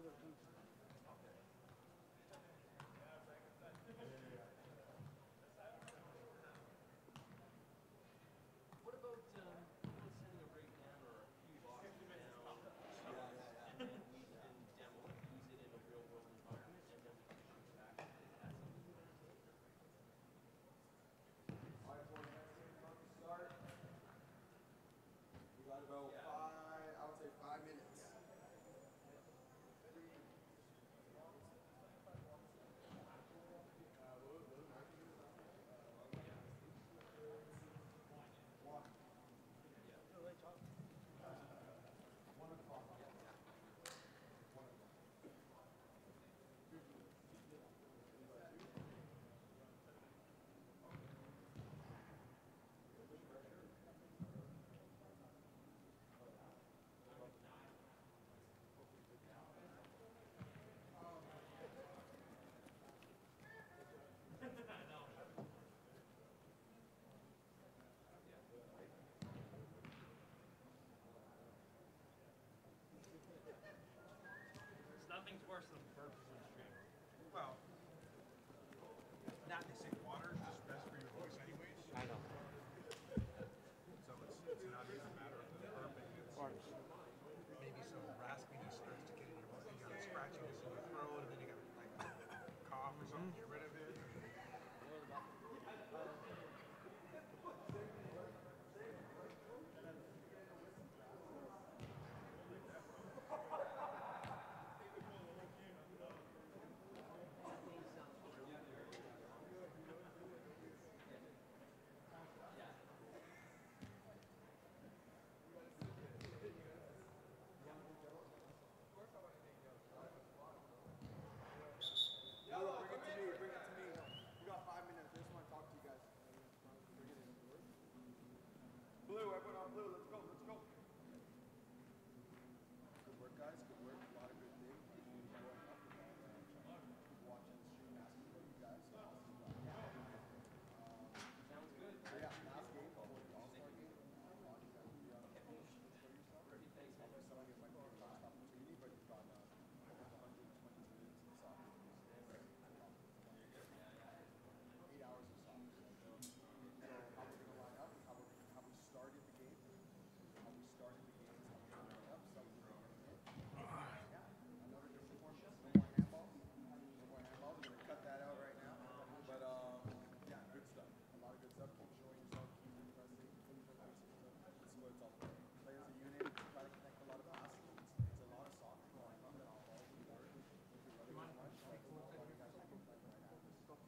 What about sending a rig down or a few boxes down, and then we can demo it, use it in a real world environment, and then we can shoot it back. That's something we can do. All right, boys, next game about to start. We got about I would say 5 minutes. Nothing's worse than burps in the stream. Well, not in the same water, it's just best for your voice anyways. I know. So it's not even a matter of the burping. It's maybe some raspiness starts to get in your voice. You got scratchiness in your throat, and then you got like cough or something. Get rid of it. Bring it to me. We got 5 minutes. I just want to talk to you guys. Blue, everyone on blue. Let's go. Let's go. Good work, guys. Good work. A lot of good things. Watching the stream, asking for you guys. Sounds good. Yeah, last game, All-Star game. You guys will be on the coach for yourself. Thanks, man. Some of you might be a last opportunity, but you've got over 120 teams in soccer. 8 hours of soccer. So how we're going to line up, how we started the game, how we started the games, how we're going to line up, some of them yeah, another good performance. No more handballs. No more handballs. We're going to cut that out right now. But yeah, good stuff. A lot of good stuff. Keep showing yourself, keep impressing. This is what it's all about. Play as a unit, try to connect a lot of passes. It's a lot of soccer going on now. All over the world. If you're running much, a lot of guys are playing right now. I just want to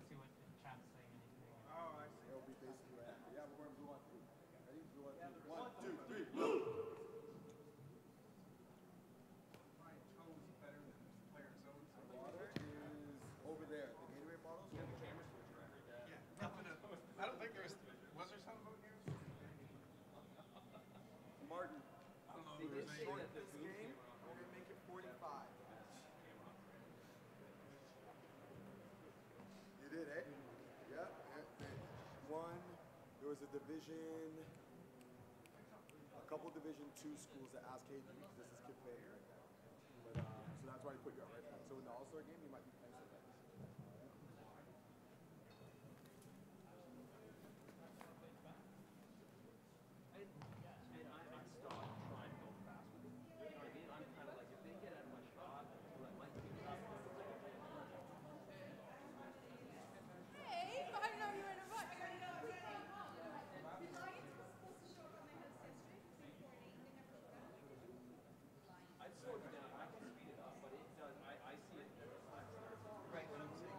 see what the chat's saying. Anything. Oh, I see. It'll be basically right after. Yeah, we're going blue on 3. Ready? Blue on 3. 1, 2, 3, blue! My toe is better than this player zone. The water is over there. The Gatorade bottles are over there. Yeah, definitely. I don't think was there something about you? Martin, I don't know we if there did was say any. that this game, we're going to make it 45. You did, eh? Yeah. One, there was a division, a couple division 2 schools that asked KD because this is Kid Fair. But so that's why he put you up right now. So in the All-Star game, you might be playing something. And I'm stopped trying to go fast with it. You know what I mean? I'm kind of like, if they get out of my shot, I might be Hey, I didn't know you were in a rush. I'd slow it down. I can speed it up, but it does. I see it. Right. What I'm saying.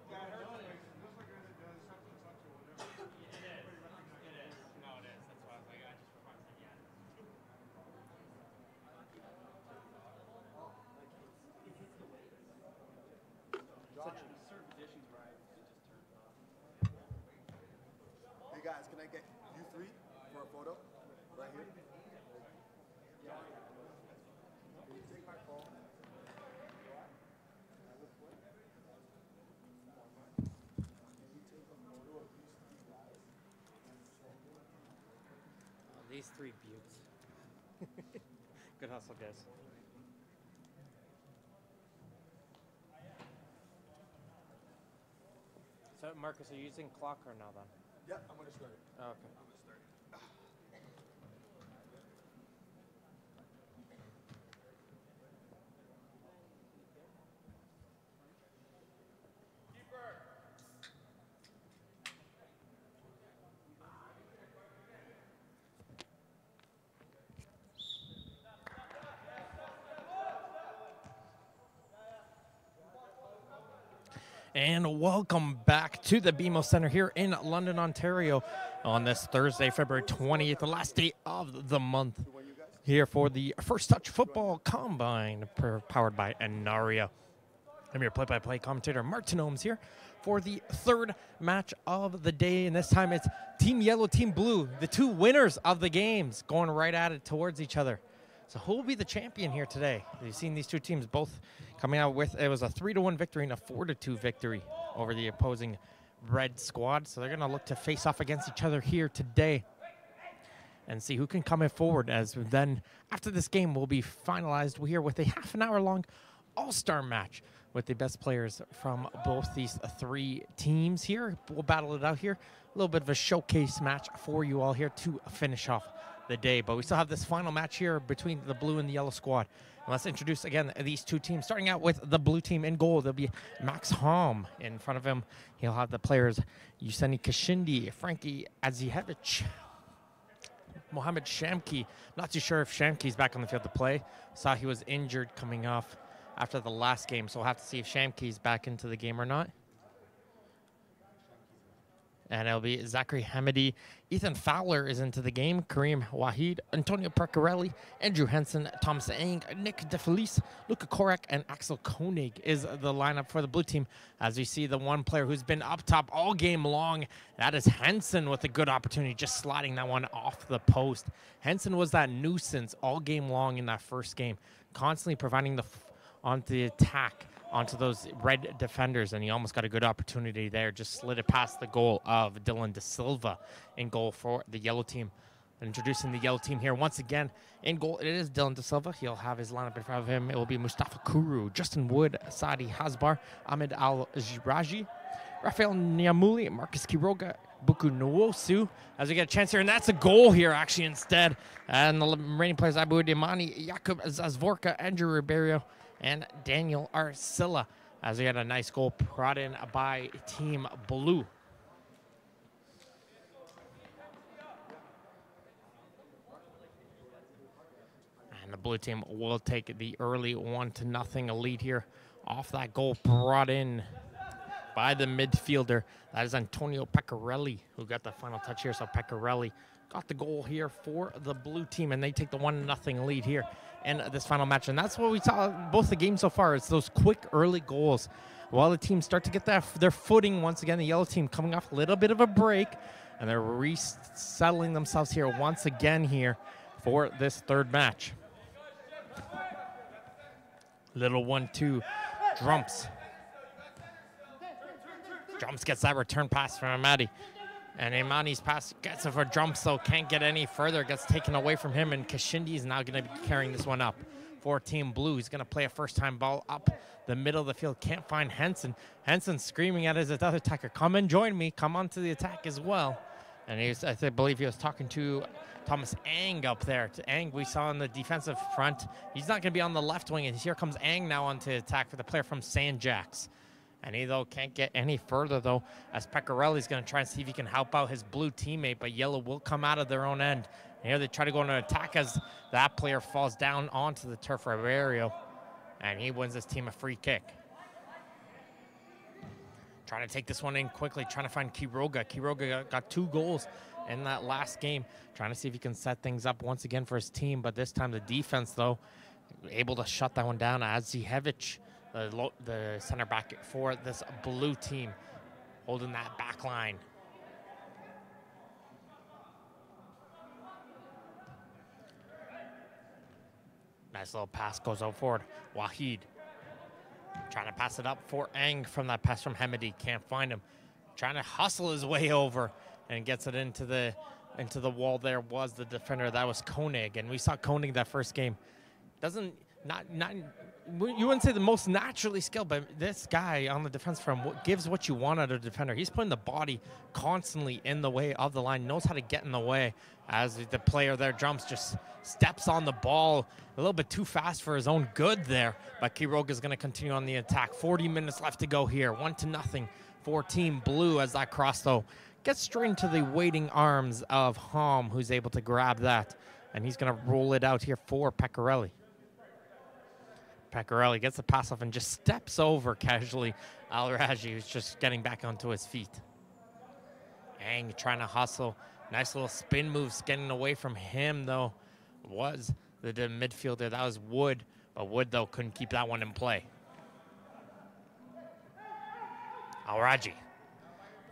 Yeah, I heard something. Looks like it does something, something, whatever. It is. It is. No, it is. That's why I was like, I just reminded me. Yeah. Certain positions where it just turns off. Hey guys, can I get you 3 for a photo? Right here. Can you take my These three buttes. Good hustle, guys. So, Marcus, are you using clock or now then? Yeah, I'm going to start it. Oh, okay. I'm going to start it. And welcome back to the BMO Center here in London, Ontario on this Thursday, February 20th, the last day of the month, here for the First Touch Football Combine powered by Enaria. I'm your play-by-play commentator, Martin Ohms, here for the third match of the day, and this time it's Team Yellow, Team Blue, the two winners of the games, going right at it towards each other. So who will be the champion here today? You've seen these two teams both coming out with, it was a 3-1 victory and a 4-2 victory over the opposing red squad. So they're going to look to face off against each other here today and see who can come in forward, as then after this game will be finalized here with a half an hour long all-star match with the best players from both these three teams here. We'll battle it out here. A little bit of a showcase match for you all here to finish off the day, but we still have this final match here between the blue and the yellow squad. And let's introduce again these two teams, starting out with the blue team. In goal, there'll be Max Hom. In front of him, he'll have the players Yuseni Kashindi, Frankie Azievich, Mohamed Shamki. Not too sure if Shamki's back on the field to play. Saw he was injured coming off after the last game, so we'll have to see if Shamki's back into the game or not. And it'll be Zachary Hamidi. Ethan Fowler is into the game. Kareem Wahid, Antonio Percarelli, Andrew Henson, Thomas Eng, Nick DeFelice, Luca Korak, and Axel Koenig is the lineup for the blue team. As we see the one player who's been up top all game long, that is Henson with a good opportunity, just sliding that one off the post. Henson was that nuisance all game long in that first game, constantly providing the onto the attack onto those red defenders, and he almost got a good opportunity there. Just slid it past the goal of Dylan De Silva in goal for the yellow team. Introducing the yellow team here once again. In goal, it is Dylan De Silva. He'll have his lineup in front of him. It will be Mustafa Kuru, Justin Wood, Sadi Hasbar, Ahmed Al-Jiraji, Rafael Nyamuli, Marcus Quiroga, Buku Nwosu, as we get a chance here, and that's a goal here actually instead. And the remaining players, Abu Demani, Jakub Zazvorka, Andrew Ribeiro, and Daniel Arcilla, as we had a nice goal brought in by Team Blue. And the blue team will take the early 1-0 lead here off that goal brought in by the midfielder. That is Antonio Pecorelli who got the final touch here. So Pecorelli got the goal here for the blue team, and they take the 1-0 lead here in this final match. And that's what we saw both the games so far. It's those quick early goals while the teams start to get their footing once again. The yellow team coming off a little bit of a break, and they're resettling themselves here once again here for this third match. Little 1-2 Drumps. Drumps gets that return pass from Amadi. And Imani's pass gets it for Drumps, so can't get any further. Gets taken away from him, and Kashindi is now going to be carrying this one up for Team Blue. He's going to play a first-time ball up the middle of the field. Can't find Henson. Henson screaming at his other attacker, come and join me. Come onto the attack as well. And I believe he was talking to Thomas Ang up there. To Ang, we saw on the defensive front. He's not going to be on the left wing, and here comes Ang now onto attack for the player from San Jacks. And he, though, can't get any further, though, as Pecorelli's going to try and see if he can help out his blue teammate, but yellow will come out of their own end. And here they try to go on an attack as that player falls down onto the turf for Ribeiro, and he wins his team a free kick. Trying to take this one in quickly, trying to find Quiroga. Quiroga got 2 goals in that last game, trying to see if he can set things up once again for his team, but this time the defense, though, able to shut that one down. Azievich, the center back for this blue team, holding that back line. Nice little pass goes out forward. Wahid trying to pass it up for Ang from that pass from Hamidi. Can't find him. Trying to hustle his way over and gets it into the wall. There was the defender. That was Koenig, and we saw Koenig that first game. Not you wouldn't say the most naturally skilled, but this guy on the defense front gives what you want out of a defender. He's putting the body constantly in the way of the line, knows how to get in the way as the player there jumps, just steps on the ball a little bit too fast for his own good there. But Quiroga is going to continue on the attack. 40 minutes left to go here. 1-0 for Team Blue as that cross, though, gets straight into the waiting arms of Hom, who's able to grab that. And he's going to roll it out here for Pecorelli. Pecorelli gets the pass off and just steps over casually Al-Raji, who's just getting back onto his feet. Ang trying to hustle. Nice little spin moves getting away from him, though, was the midfielder. That was Wood, but Wood, though, couldn't keep that one in play. Al-Raji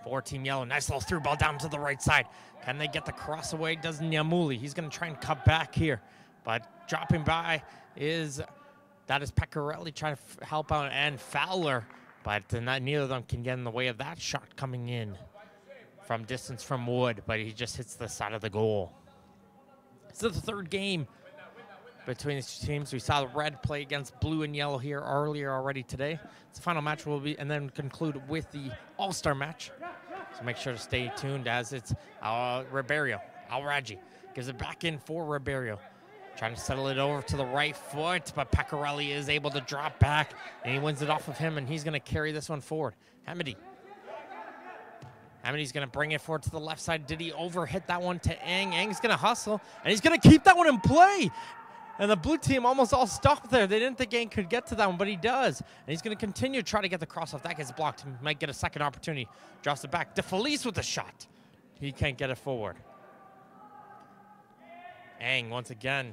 for Team Yellow. Nice little through ball down to the right side. Can they get the cross away? Does Nyamuli. He's going to try and cut back here, but dropping by is Pecorelli trying to help out, and Fowler, but neither of them can get in the way of that shot coming in from distance from Wood, but he just hits the side of the goal. This is the third game between these two teams. We saw the red play against blue and yellow here earlier already today. The final match will be, and then conclude with the all-star match. So make sure to stay tuned as it's Ribeiro. Al-Raji gives it back in for Ribeiro. Trying to settle it over to the right foot, but Pecorelli is able to drop back, and he wins it off of him, and he's going to carry this one forward. Hamidi. Hamidi's going to bring it forward to the left side. Did he overhit that one to Ang? Ang's going to hustle, and he's going to keep that one in play. And the blue team almost all stopped there. They didn't think Ang could get to that one, but he does. And he's going to continue to try to get the cross off. That gets blocked. He might get a second opportunity. Drops it back. DeFelice with the shot. He can't get it forward. Ang, once again,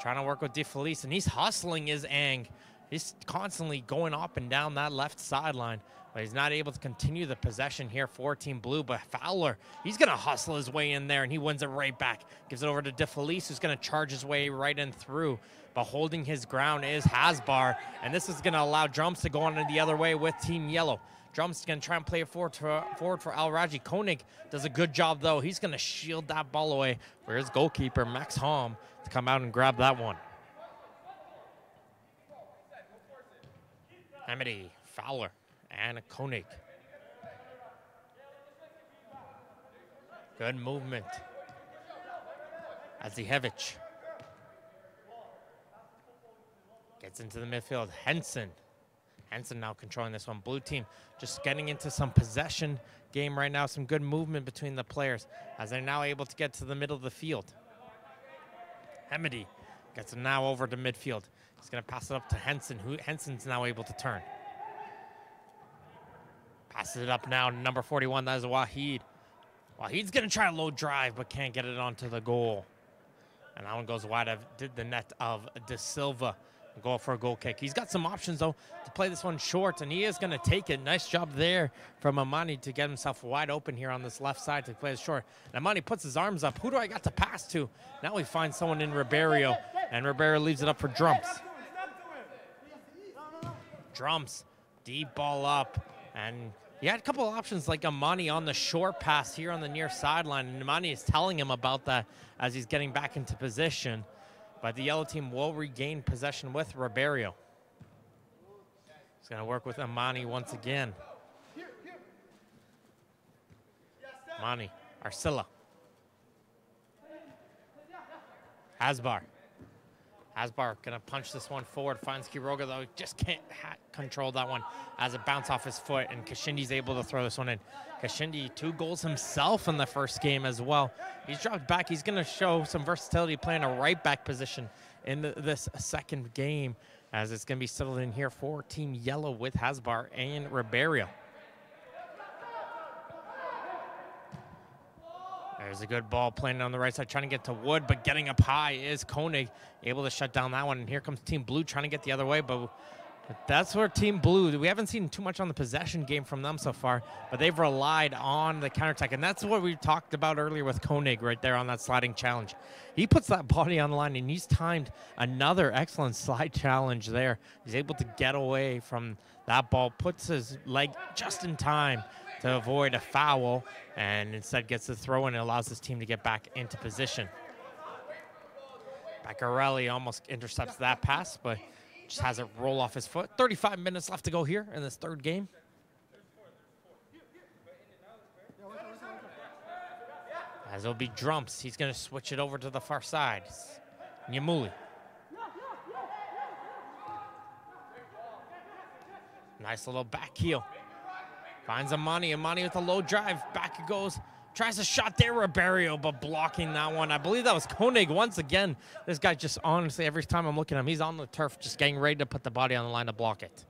trying to work with DeFelice, and he's hustling his Ang. He's constantly going up and down that left sideline, but he's not able to continue the possession here for Team Blue. But Fowler, he's going to hustle his way in there, and he wins it right back. Gives it over to DeFelice, who's going to charge his way right in through. But holding his ground is Hasbar, and this is going to allow Drums to go on the other way with Team Yellow. Drums going to try and play it forward for Al-Raji. Koenig does a good job, though. He's going to shield that ball away for his goalkeeper, Max Hom, to come out and grab that one. Hamidi, Fowler, and Koenig. Good movement. Azihevich gets into the midfield. Henson now controlling this one. Blue team just getting into some possession game right now. Some good movement between the players as they're now able to get to the middle of the field. Hamidi gets it now over to midfield. He's going to pass it up to Henson, who Henson's now able to turn. Passes it up now to number 41. That is Wahid. Wahid's going to try a low drive, but can't get it onto the goal. And that one goes wide of the net of De Silva. Go for a goal kick. He's got some options, though, to play this one short, and he is going to take it. Nice job there from Amani to get himself wide open here on this left side to play it short. And Amani puts his arms up. Who do I got to pass to? Now we find someone in Ribeiro, and Ribeiro leaves it up for Drums. Drums, deep ball up, and he had a couple of options like Amani on the short pass here on the near sideline, and Amani is telling him about that as he's getting back into position. But the yellow team will regain possession with Ribeiro. He's going to work with Amani once again. Amani, Arcilla. Hasbar. Hasbar going to punch this one forward. Finds Quiroga, though. Just can't control that one as it bounced off his foot. And Kashindi's able to throw this one in. Kashindi, 2 goals himself in the first game as well. He's dropped back. He's going to show some versatility playing a right back position in this second game, as it's going to be settled in here for Team Yellow with Hasbar and Ribeiro. There's a good ball playing on the right side, trying to get to Wood, but getting up high is Koenig, able to shut down that one. And here comes Team Blue trying to get the other way, but That's where Team Blue, we haven't seen too much on the possession game from them so far, but they've relied on the counterattack. And that's what we talked about earlier with Koenig right there on that sliding challenge. He puts that body on the line, and he's timed another excellent slide challenge there. He's able to get away from that ball, puts his leg just in time to avoid a foul, and instead gets the throw and allows his team to get back into position. Beccarelli almost intercepts that pass, but just has it roll off his foot. 35 minutes left to go here in this third game. As it'll be Drumps. He's going to switch it over to the far side. Nyamuli. Nice little back heel. Finds Amani. Amani with a low drive. Back it goes. Tries a shot there, Ribeiro, but blocking that one. I believe that was Koenig once again. This guy just honestly, every time I'm looking at him, he's on the turf just getting ready to put the body on the line to block it.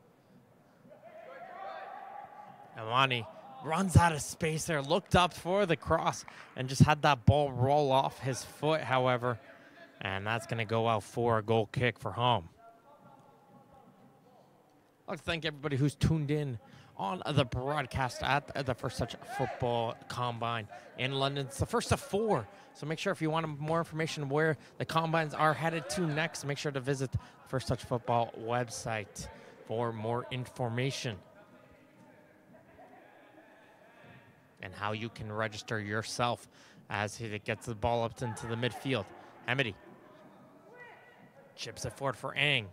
Amani runs out of space there, looked up for the cross, and just had that ball roll off his foot, however. And that's going to go out for a goal kick for home. I'd like to thank everybody who's tuned in on the broadcast at the First Touch Football Combine in London. It's the first of 4. So make sure if you want more information where the combines are headed to next, make sure to visit the First Touch Football website for more information and how you can register yourself as he gets the ball up into the midfield. Hamidi chips it forward for Ang.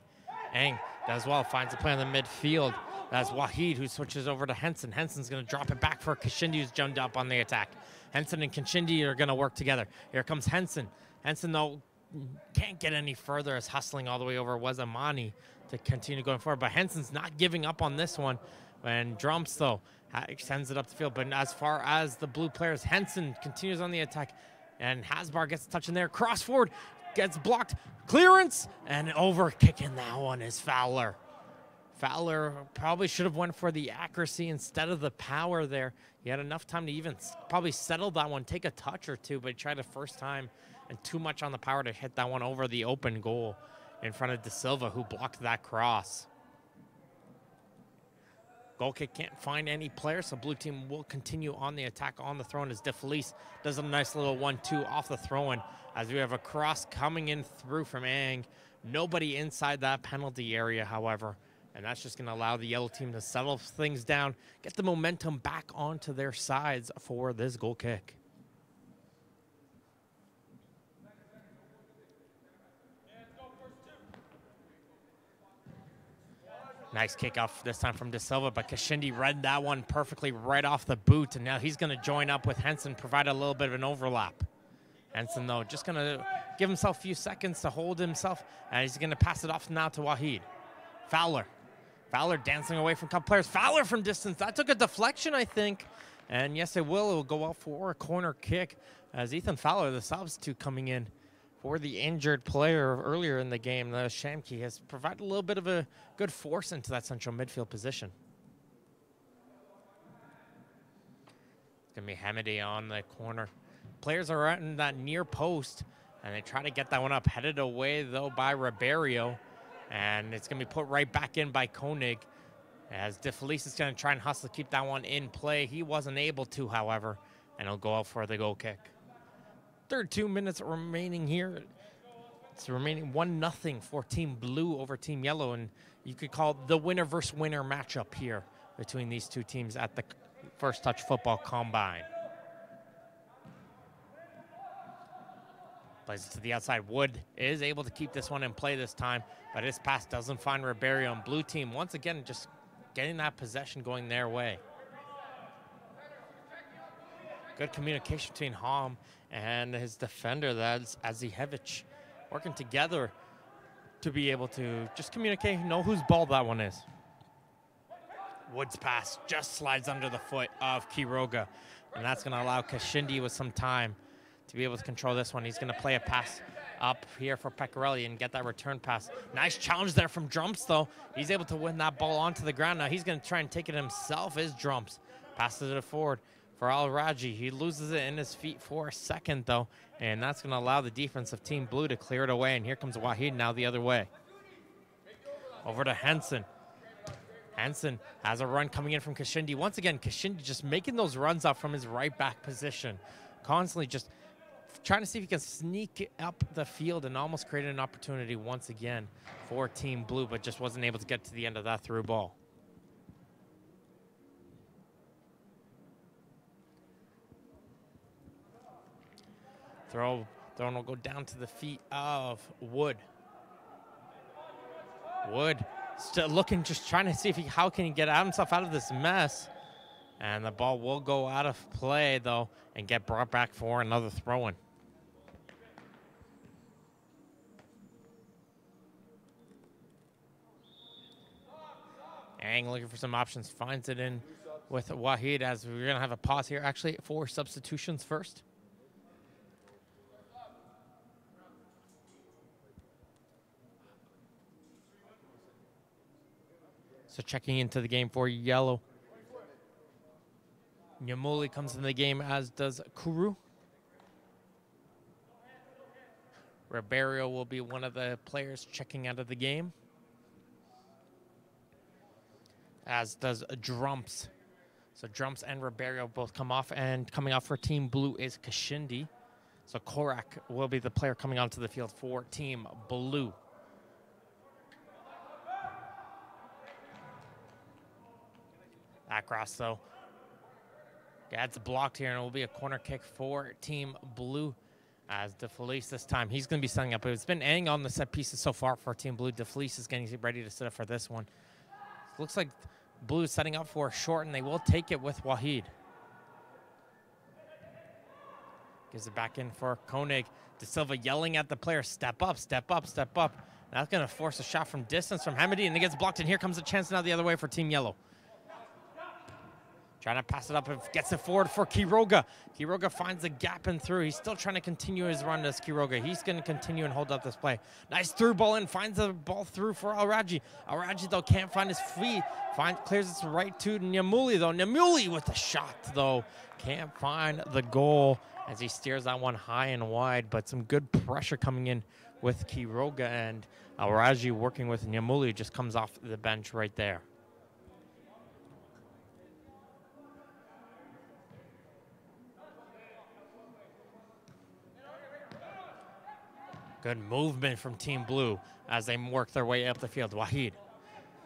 Ang does well, finds a play on the midfield. That's Wahid who switches over to Henson. Henson's going to drop it back for Kashindi, who's jumped up on the attack. Henson and Kashindi are going to work together. Here comes Henson. Henson, though, can't get any further as hustling all the way over was Amani to continue going forward. But Henson's not giving up on this one. And Drumps, though, sends it up the field. But as far as the blue players, Henson continues on the attack. And Hasbar gets a touch in there. Cross forward, gets blocked. Clearance, and over kicking that one is Fowler. Fowler probably should have went for the accuracy instead of the power there. He had enough time to even probably settle that one, take a touch or two, but he tried the first time and too much on the power to hit that one over the open goal in front of De Silva, who blocked that cross. Goal kick can't find any player, so blue team will continue on the attack on the throw-in as De Felice does a nice little 1-2 off the throw-in as we have a cross coming in through from Ang. Nobody inside that penalty area, however. And that's just going to allow the yellow team to settle things down, get the momentum back onto their sides for this goal kick. Nice kickoff this time from De Silva, but Kashindi read that one perfectly right off the boot, and now he's going to join up with Henson, provide a little bit of an overlap. Henson, though, just going to give himself a few seconds to hold himself, and he's going to pass it off now to Wahid. Fowler. Fowler dancing away from a couple players. Fowler from distance. That took a deflection, I think. And yes, it will go out for a corner kick as Ethan Fowler, the substitute coming in for the injured player earlier in the game. The Shamke has provided a little bit of a good force into that central midfield position. It's going to be Hamidi on the corner. Players are in that near post, and they try to get that one up. Headed away, though, by Ribeiro. And it's going to be put right back in by Koenig as De Felice is going to try and hustle to keep that one in play. He wasn't able to, however, and he'll go out for the goal kick. 2 minutes remaining here. It's remaining 1-0 for Team Blue over Team Yellow, and you could call it the winner versus winner matchup here between these two teams at the First Touch Football Combine. Plays it to the outside. Wood is able to keep this one in play this time, but his pass doesn't find Ribeiro. And blue team, once again, just getting that possession going their way. Good communication between Hom and his defender, that's Azihevich, working together to be able to just communicate, know whose ball that one is. Wood's pass just slides under the foot of Quiroga, and that's going to allow Kashindi with some time to be able to control this one. He's going to play a pass up here for Pecorelli and get that return pass. Nice challenge there from Drumps, though. He's able to win that ball onto the ground. Now he's going to try and take it himself, is Drumps. Passes it forward for Al-Raji. He loses it in his feet for a second, though, and that's going to allow the defense of Team Blue to clear it away, and here comes Wahid now the other way. Over to Henson. Hansen has a run coming in from Kashindi. Once again, Kashindi just making those runs up from his right back position. Constantly just trying to see if he can sneak up the field and almost create an opportunity once again for Team Blue, but just wasn't able to get to the end of that through ball. Throw will go down to the feet of Wood. Wood still looking, just trying to see if how can he get himself out of this mess. And the ball will go out of play, though, and get brought back for another throw-in. Ang looking for some options, finds it in with Wahid, as we're going to have a pause here, actually, for substitutions first. So checking into the game for yellow. Nyamuli comes in the game, as does Kuru. Ribeiro will be one of the players checking out of the game, as does Drumps. So Drumps and Ribeiro both come off, and coming off for Team Blue is Kashindi. So Korak will be the player coming onto the field for Team Blue. That cross, though, gets blocked here, and it will be a corner kick for Team Blue, as DeFelice this time, he's going to be setting up. It's been Ang on the set pieces so far for Team Blue. DeFelice is getting ready to set up for this one. Looks like Blue is setting up for a short, and they will take it with Wahid. Gives it back in for Koenig. De Silva yelling at the player, step up, step up, step up. That's going to force a shot from distance from Hamidi, and it gets blocked, and here comes a chance now the other way for Team Yellow. Trying to pass it up and gets it forward for Quiroga. Quiroga finds a gap and through. He's still trying to continue his run as Quiroga. He's going to continue and hold up this play. Nice through ball in. Finds the ball through for Alraji. Alraji, though, can't find his feet. Clears it right to Nyamuli, though. Nyamuli with the shot, though. Can't find the goal as he steers that one high and wide. But some good pressure coming in with Quiroga, and Alraji working with Nyamuli just comes off the bench right there. Good movement from Team Blue as they work their way up the field. Wahid,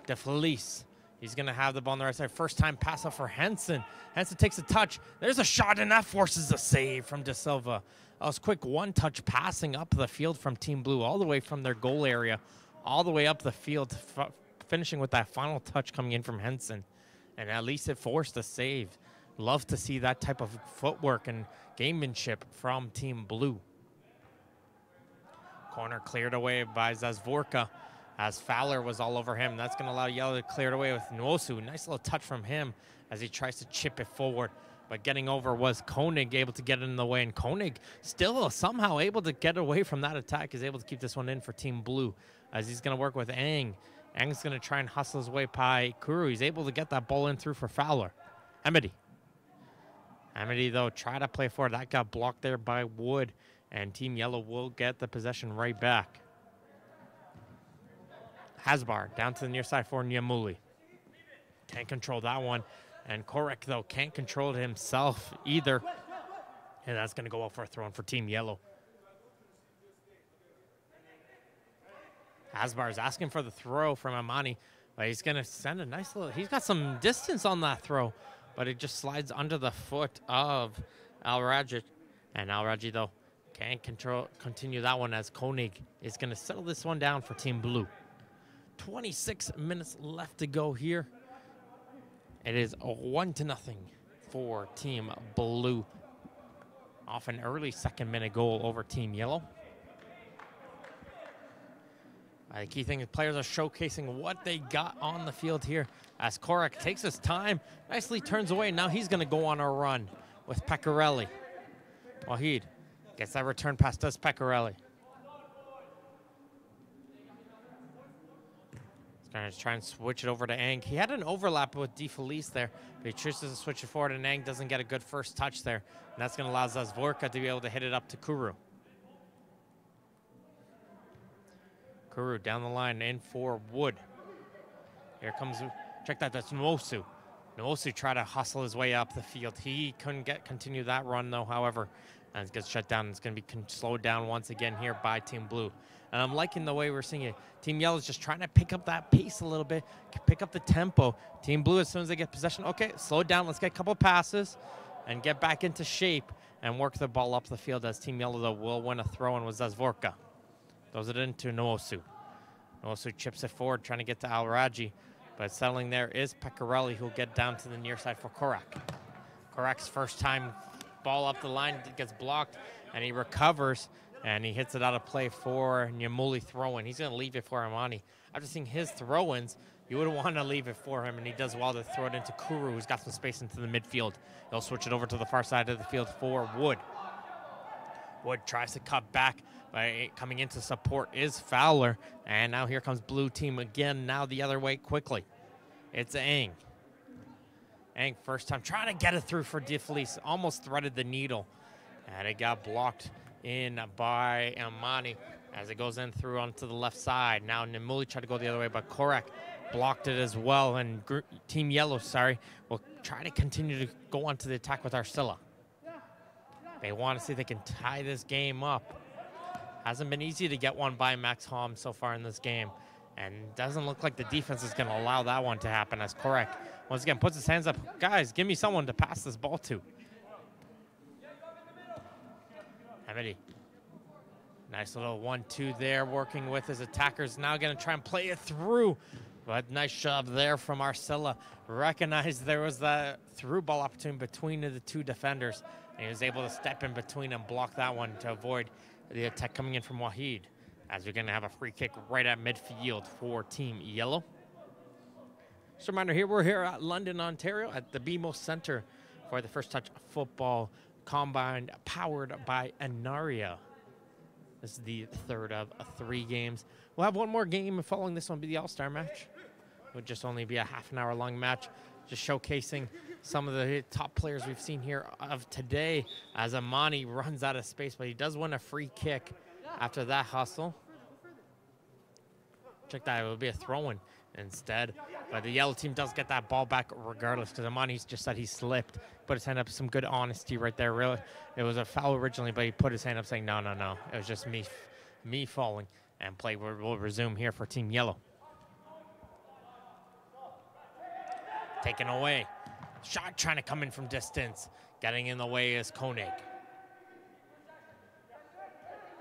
DeFelice, he's going to have the ball on the right side. First time pass up for Henson. Henson takes a touch. There's a shot, and that forces a save from De Silva. That was quick one-touch passing up the field from Team Blue, all the way from their goal area, all the way up the field, finishing with that final touch coming in from Henson. And at least it forced a save. Love to see that type of footwork and gamemanship from Team Blue. Corner cleared away by Zazvorka, as Fowler was all over him. That's going to allow Yellow to clear it away with Nwosu. Nice little touch from him as he tries to chip it forward. But getting over was Koenig, able to get it in the way. And Koenig still somehow able to get away from that attack, is able to keep this one in for Team Blue, as he's going to work with Ang. Ang's going to try and hustle his way by Kuru. He's able to get that ball in through for Fowler. Amity, though, try to play forward. That got blocked there by Wood. And Team Yellow will get the possession right back. Hasbar down to the near side for Nyamuli. Can't control that one. And Korek, though, can't control it himself either. And that's going to go out for a throw-in for Team Yellow. Hasbar is asking for the throw from Amani. But he's going to send a nice little... He's got some distance on that throw. But it just slides under the foot of Alraji. And Alraji, though, can't continue that one, as Koenig is going to settle this one down for Team Blue. 26 minutes left to go here. It is 1-0 for Team Blue, off an early second-minute goal over Team Yellow. The key thing is players are showcasing what they got on the field here, as Korek takes his time, nicely turns away. Now he's going to go on a run with Pecorelli. Wahid gets that return pass, does Pecorelli. He's going to try and switch it over to Ang. He had an overlap with DeFelice there, but he chooses to switch it forward, and Ang doesn't get a good first touch there. And that's going to allow Zazvorka to be able to hit it up to Kuru. Kuru down the line in for Wood. Here comes Check that. That's Nwosu. Nwosu tried to hustle his way up the field. He couldn't continue that run, though, however, and it gets shut down. It's going to be slowed down once again here by Team Blue. And I'm liking the way we're seeing it. Team Yellow is just trying to pick up that pace a little bit, pick up the tempo. Team Blue, as soon as they get possession, okay, slow it down. Let's get a couple passes and get back into shape and work the ball up the field, as Team Yellow, though, will win a throw-in with Zazvorka. Throws it into Nwosu. Nwosu chips it forward, trying to get to Al-Raji. But settling there is Pecorelli, who'll get down to the near side for Korak. Korak's first time ball up the line gets blocked, and he recovers, and he hits it out of play for Nyamuli throw-in. He's going to leave it for Amani. After seeing his throw-ins, you would want to leave it for him, and he does well to throw it into Kuru, who's got some space into the midfield. He'll switch it over to the far side of the field for Wood. Wood tries to cut back, but coming into support is Fowler. And now here comes Blue Team again, now the other way quickly. It's Ang. Ang, first time, trying to get it through for DeFelice. Almost threaded the needle. And it got blocked in by Amani as it goes in through onto the left side. Now Nimuli tried to go the other way, but Korak blocked it as well. And Team Yellow, will try to continue to go onto the attack with Arcilla. They want to see if they can tie this game up. Hasn't been easy to get one by Max Holm so far in this game. And doesn't look like the defense is going to allow that one to happen, as Korak once again puts his hands up. Guys, give me someone to pass this ball to. Hamidi. Nice little 1-2 there, working with his attackers. Now going to try and play it through. But nice shove there from Arcilla. Recognized there was that through ball opportunity between the two defenders. And he was able to step in between and block that one to avoid the attack coming in from Wahid. As we're going to have a free kick right at midfield for Team Yellow. Just a reminder here, we're here at London, Ontario at the BMO Center for the First Touch Football Combine powered by Anaria. This is the third of 3 games. We'll have one more game, and following this one will be the All-Star match. It would just only be a half-an-hour long match, just showcasing some of the top players we've seen here of today as Amani runs out of space, but he does win a free kick after that hustle. Check that, it will be a throw-in instead. But the Yellow team does get that ball back regardless, because Amani just said he slipped. Put his hand up, some good honesty right there. Really, it was a foul originally, but he put his hand up saying, no. It was just me falling. And play will resume here for Team Yellow. Taken away. Shot trying to come in from distance. Getting in the way is Koenig.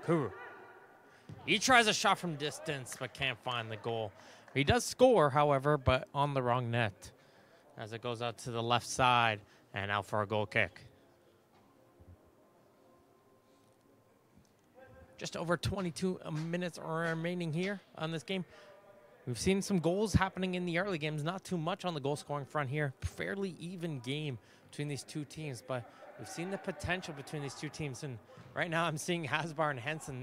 Kuru. He tries a shot from distance, but can't find the goal. He does score, however, but on the wrong net. As it goes out to the left side and out for a goal kick. Just over 22 minutes remaining here on this game. We've seen some goals happening in the early games. Not too much on the goal scoring front here. Fairly even game between these two teams, but we've seen the potential between these two teams. And right now I'm seeing Hasbar and Henson.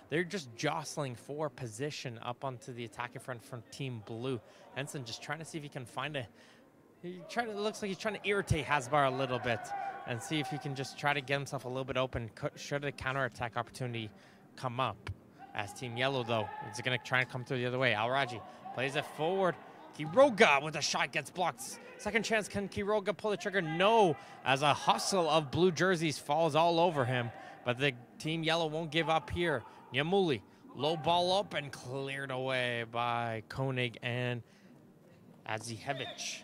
They're just jostling for position up onto the attacking front from Team Blue. Henson just trying to see if he can find it looks like he's trying to irritate Hasbar a little bit and see if he can just try to get himself a little bit open should a counterattack opportunity come up. As Team Yellow, though, is going to try and come through the other way. Al-Raji plays it forward. Quiroga with a shot gets blocked. Second chance, can Quiroga pull the trigger? No, as a hustle of blue jerseys falls all over him. But the Team Yellow won't give up here. Nyamuli, low ball up and cleared away by Koenig and Azihevich.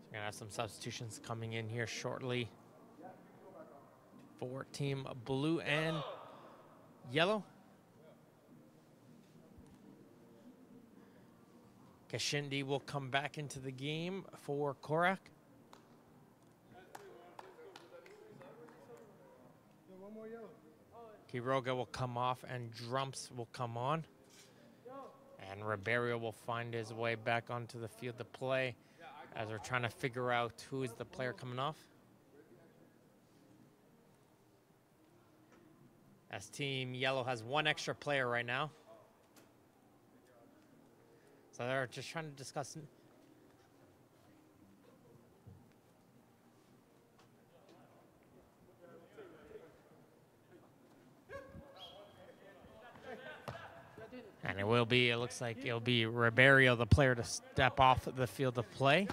We're going to have some substitutions coming in here shortly for Team Blue and Yellow. Kashindi will come back into the game for Korak. Quiroga will come off and Drumps will come on. And Ribeiro will find his way back onto the field to play as we're trying to figure out who is the player coming off. As Team Yellow has one extra player right now. So they're just trying to discuss. it will be, it looks like it'll be Ribeiro, the player, to step off the field of play.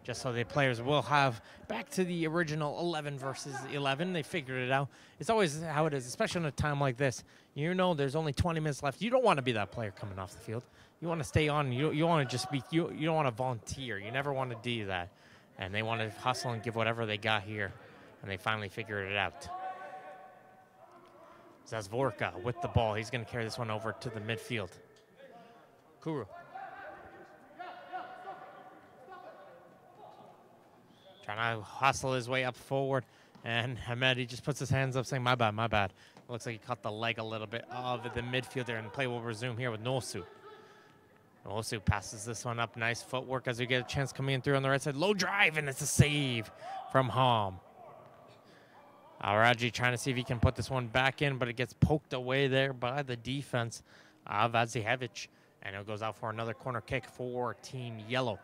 Just so the players will have back to the original 11 versus 11. They figured it out. It's always how it is, especially in a time like this. You know there's only 20 minutes left. You don't want to be that player coming off the field. You want to stay on. You want to just be, you don't want to volunteer. You never want to do that. And they want to hustle and give whatever they got here. And they finally figured it out. Zazvorka with the ball. He's going to carry this one over to the midfield. Kuru. Trying to hustle his way up forward. And Hamed, he just puts his hands up saying, my bad, my bad. It looks like he caught the leg a little bit of the midfielder, and play will resume here with Nosu. Nosu passes this one up. Nice footwork as we get a chance coming in through on the right side. Low drive, and it's a save from Hom. Alraji trying to see if he can put this one back in, but it gets poked away there by the defense of Adzihevich. And it goes out for another corner kick for Team Yellow.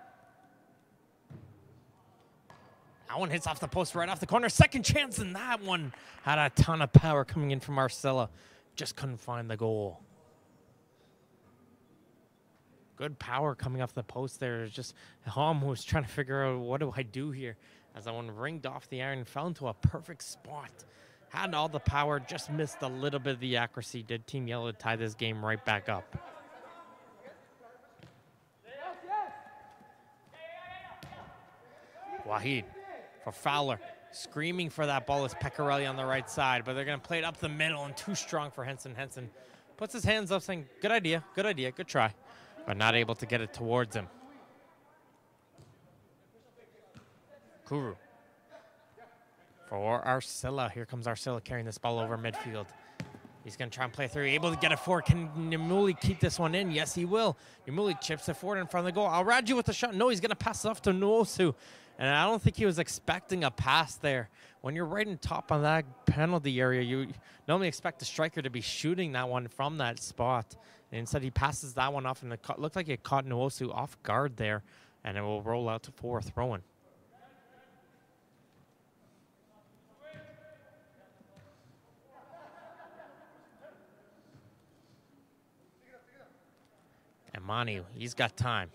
That one hits off the post right off the corner. Second chance, and that one had a ton of power coming in from Arcilla. Just couldn't find the goal. Good power coming off the post there. It's just Hom was trying to figure out, what do I do here? As that one ringed off the iron and fell into a perfect spot. Had all the power, just missed a little bit of the accuracy. Did Team Yellow tie this game right back up. Wahid for Fowler. Screaming for that ball is Pecorelli on the right side, but they're going to play it up the middle and too strong for Henson. Henson puts his hands up saying, good idea, good try, but not able to get it towards him. Kuru for Arcilla. Here comes Arcilla carrying this ball over midfield. He's going to try and play through. Able to get it forward. Can Nimuli keep this one in? Yes, he will. Nimuli chips it forward in front of the goal. Alraji with the shot. No, he's going to pass it off to Nuosu. And I don't think he was expecting a pass there. When you're right in top on that penalty area, you normally expect the striker to be shooting that one from that spot. And instead, he passes that one off, and it looked like it caught Nuosu off guard there. And it will roll out to for a throw-in. And Manu, he's got time.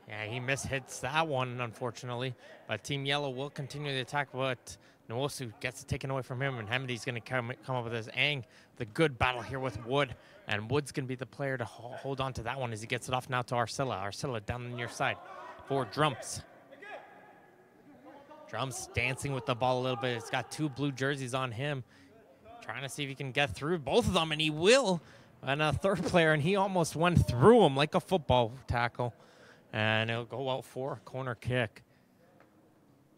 Yeah, he mishits that one, unfortunately. But Team Yellow will continue the attack, but Nuosu gets it taken away from him, and Hamidi's going to come up with his Ang. The good battle here with Wood, and Wood's going to be the player to hold on to that one as he gets it off now to Arcilla. Arcilla down the near side for Drumps. Drumps dancing with the ball a little bit. It's got two blue jerseys on him. Trying to see if he can get through both of them, and he will. And a third player, and he almost went through him like a football tackle. And it'll go out for a corner kick.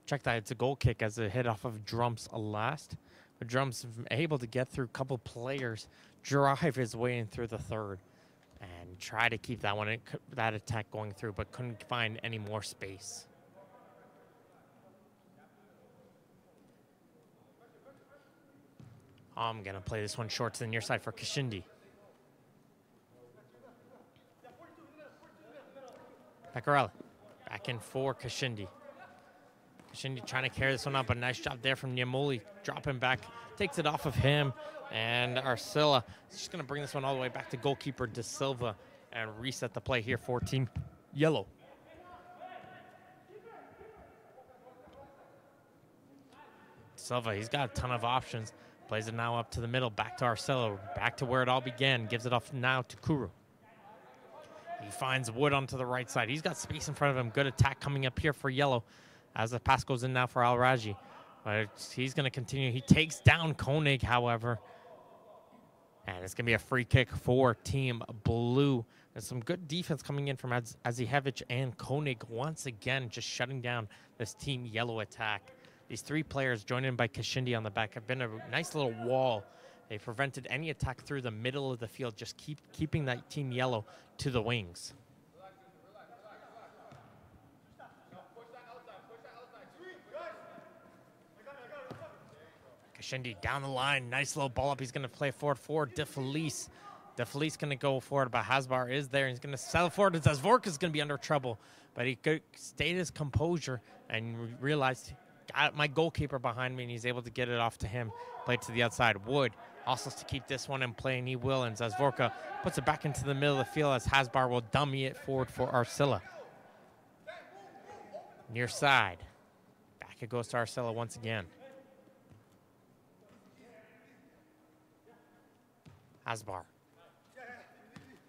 Check that, it's a goal kick as it hit off of Drumps last. But Drumps able to get through a couple players, drive his way in through the third, and try to keep that one, that attack going through, but couldn't find any more space. I'm going to play this one short to the near side for Kishindi. Pecorelli back in for Kashindi. Kashindi trying to carry this one up. A nice job there from Nyamuli. Dropping back. Takes it off of him. And Arcilla is just going to bring this one all the way back to goalkeeper De Silva and reset the play here for Team Yellow. De Silva, he's got a ton of options. Plays it now up to the middle. Back to Arcilla. Back to where it all began. Gives it off now to Kuru. He finds Wood onto the right side. He's got space in front of him. Good attack coming up here for Yellow as the pass goes in now for Alraji. But he's going to continue. He takes down Koenig, however. And it's going to be a free kick for Team Blue. There's some good defense coming in from Adzihevich and Koenig once again, just shutting down this Team Yellow attack. These three players joined in by Kashindi on the back have been a nice little wall. They prevented any attack through the middle of the field, just keeping that Team Yellow to the wings. Kashindi down the line. Nice little ball up. He's going to play forward for DeFelice. DeFelice going to go forward, but Hasbar is there. He's going to settle forward. Zazvorka is going to be under trouble, but he stayed his composure and realized got my goalkeeper behind me, and he's able to get it off to him. Play it to the outside. Wood also to keep this one in play, and he will. And Zazvorka puts it back into the middle of the field as Hasbar will dummy it forward for Arcilla. Near side. Back it goes to Arcilla once again. Hasbar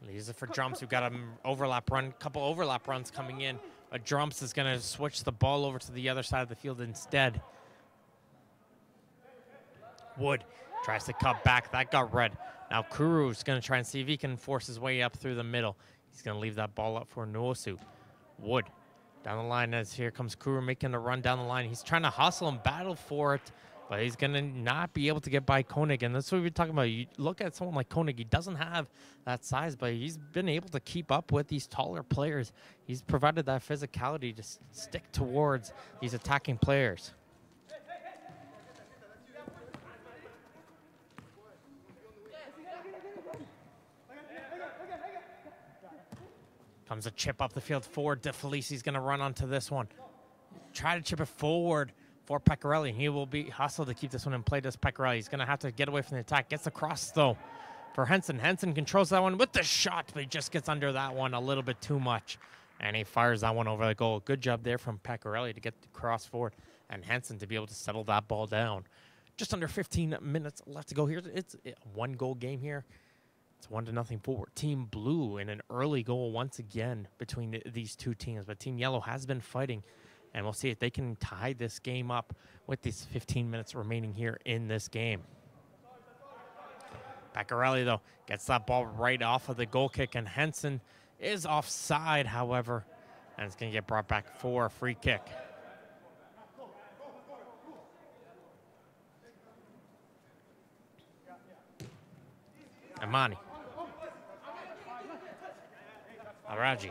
leaves it for Drums, who got an overlap run, couple overlap runs coming in. But Drums is going to switch the ball over to the other side of the field instead. Wood tries to cut back. That got red. Now Kuru's going to try and see if he can force his way up through the middle. He's going to leave that ball up for Nuosu. Wood down the line as here comes Kuru making a run down the line. He's trying to hustle and battle for it, but he's going to not be able to get by Koenig. And that's what we're talking about. You look at someone like Koenig. He doesn't have that size, but he's been able to keep up with these taller players. He's provided that physicality to stick towards these attacking players. Comes a chip up the field forward. De Felici's going to run onto this one. Try to chip it forward for Pecorelli. He will be hustled to keep this one in play. Does Pecorelli. He's going to have to get away from the attack. Gets the cross, though, for Henson. Henson controls that one with the shot, but he just gets under that one a little bit too much. And he fires that one over the goal. Good job there from Pecorelli to get the cross forward and Henson to be able to settle that ball down. Just under 15 minutes left to go here. It's a one-goal game here. It's 1-0 for Team Blue, and an early goal once again between these two teams. But Team Yellow has been fighting, and we'll see if they can tie this game up with these 15 minutes remaining here in this game. Pecorelli, though, gets that ball right off of the goal kick, and Henson is offside, however, and it's going to get brought back for a free kick. Amani. Araji.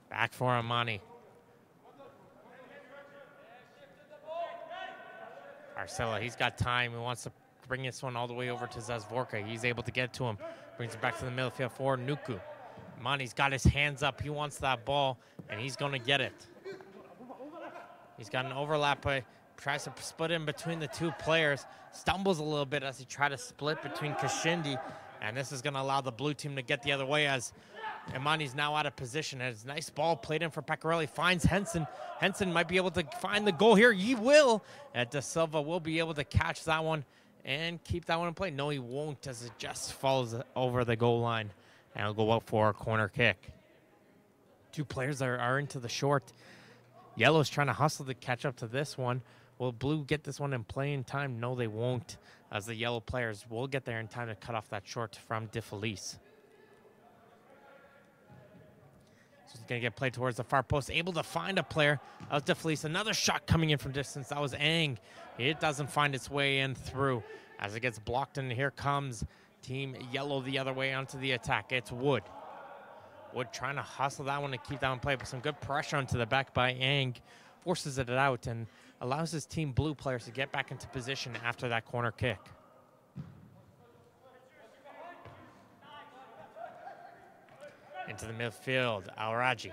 Back for Amani. Arcilla, he's got time. He wants to bring this one all the way over to Zazvorka. He's able to get to him. Brings it back to the middle field for Nuku. Amani's got his hands up. He wants that ball, and he's going to get it. He's got an overlap. Tries to split in between the two players. Stumbles a little bit as he tries to split between Kashindi. And this is going to allow the blue team to get the other way as Imani's now out of position. Has a nice ball played in for Pecorelli. Finds Henson. Henson might be able to find the goal here. He will. And De Silva will be able to catch that one and keep that one in play. No, he won't, as it just falls over the goal line. And it'll go up for a corner kick. Two players are into the short. Yellow's trying to hustle to catch up to this one. Will Blue get this one in play in time? No, they won't, as the Yellow players will get there in time to cut off that short from De Felice. So he's going to get played towards the far post. Able to find a player. That was De Felice. Another shot coming in from distance. That was Ang. It doesn't find its way in through as it gets blocked, and here comes Team Yellow the other way onto the attack. It's Wood. Wood trying to hustle that one to keep that one in play, but some good pressure onto the back by Ang. Forces it out and allows his Team Blue players to get back into position after that corner kick. Into the midfield, Alraji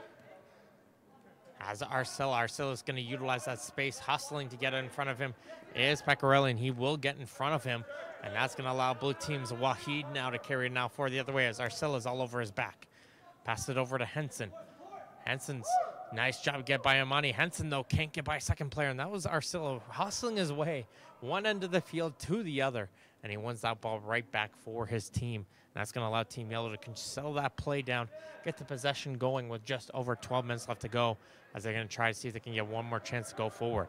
has Arcilla. Arcilla is going to utilize that space, hustling to get in front of him. Is Pecorelli, and he will get in front of him, and that's going to allow Blue Team's Wahid now to carry it now for the other way as Arcilla's all over his back. Pass it over to Henson. Henson's nice job to get by Amani. Henson, though, can't get by a second player, and that was Arcilla hustling his way one end of the field to the other, and he wins that ball right back for his team. And that's going to allow Team Yellow to settle that play down, get the possession going with just over 12 minutes left to go, as they're going to try to see if they can get one more chance to go forward.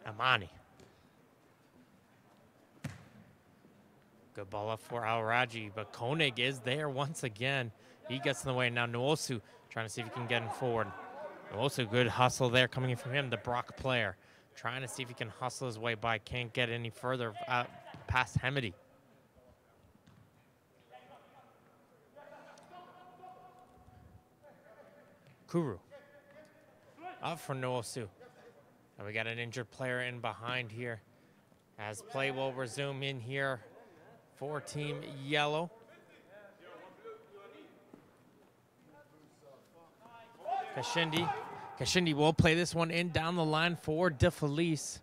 Amani. Good ball up for Alraji, but Koenig is there once again. He gets in the way. Now Nuosu trying to see if he can get him forward. Nuosu, good hustle there coming in from him, the Brock player. Trying to see if he can hustle his way by. Can't get any further past Hemedy. Kuru. Up for Nuosu. And we got an injured player in behind here. As play will resume in here for Team Yellow. Kashindi will play this one in down the line for DeFelice.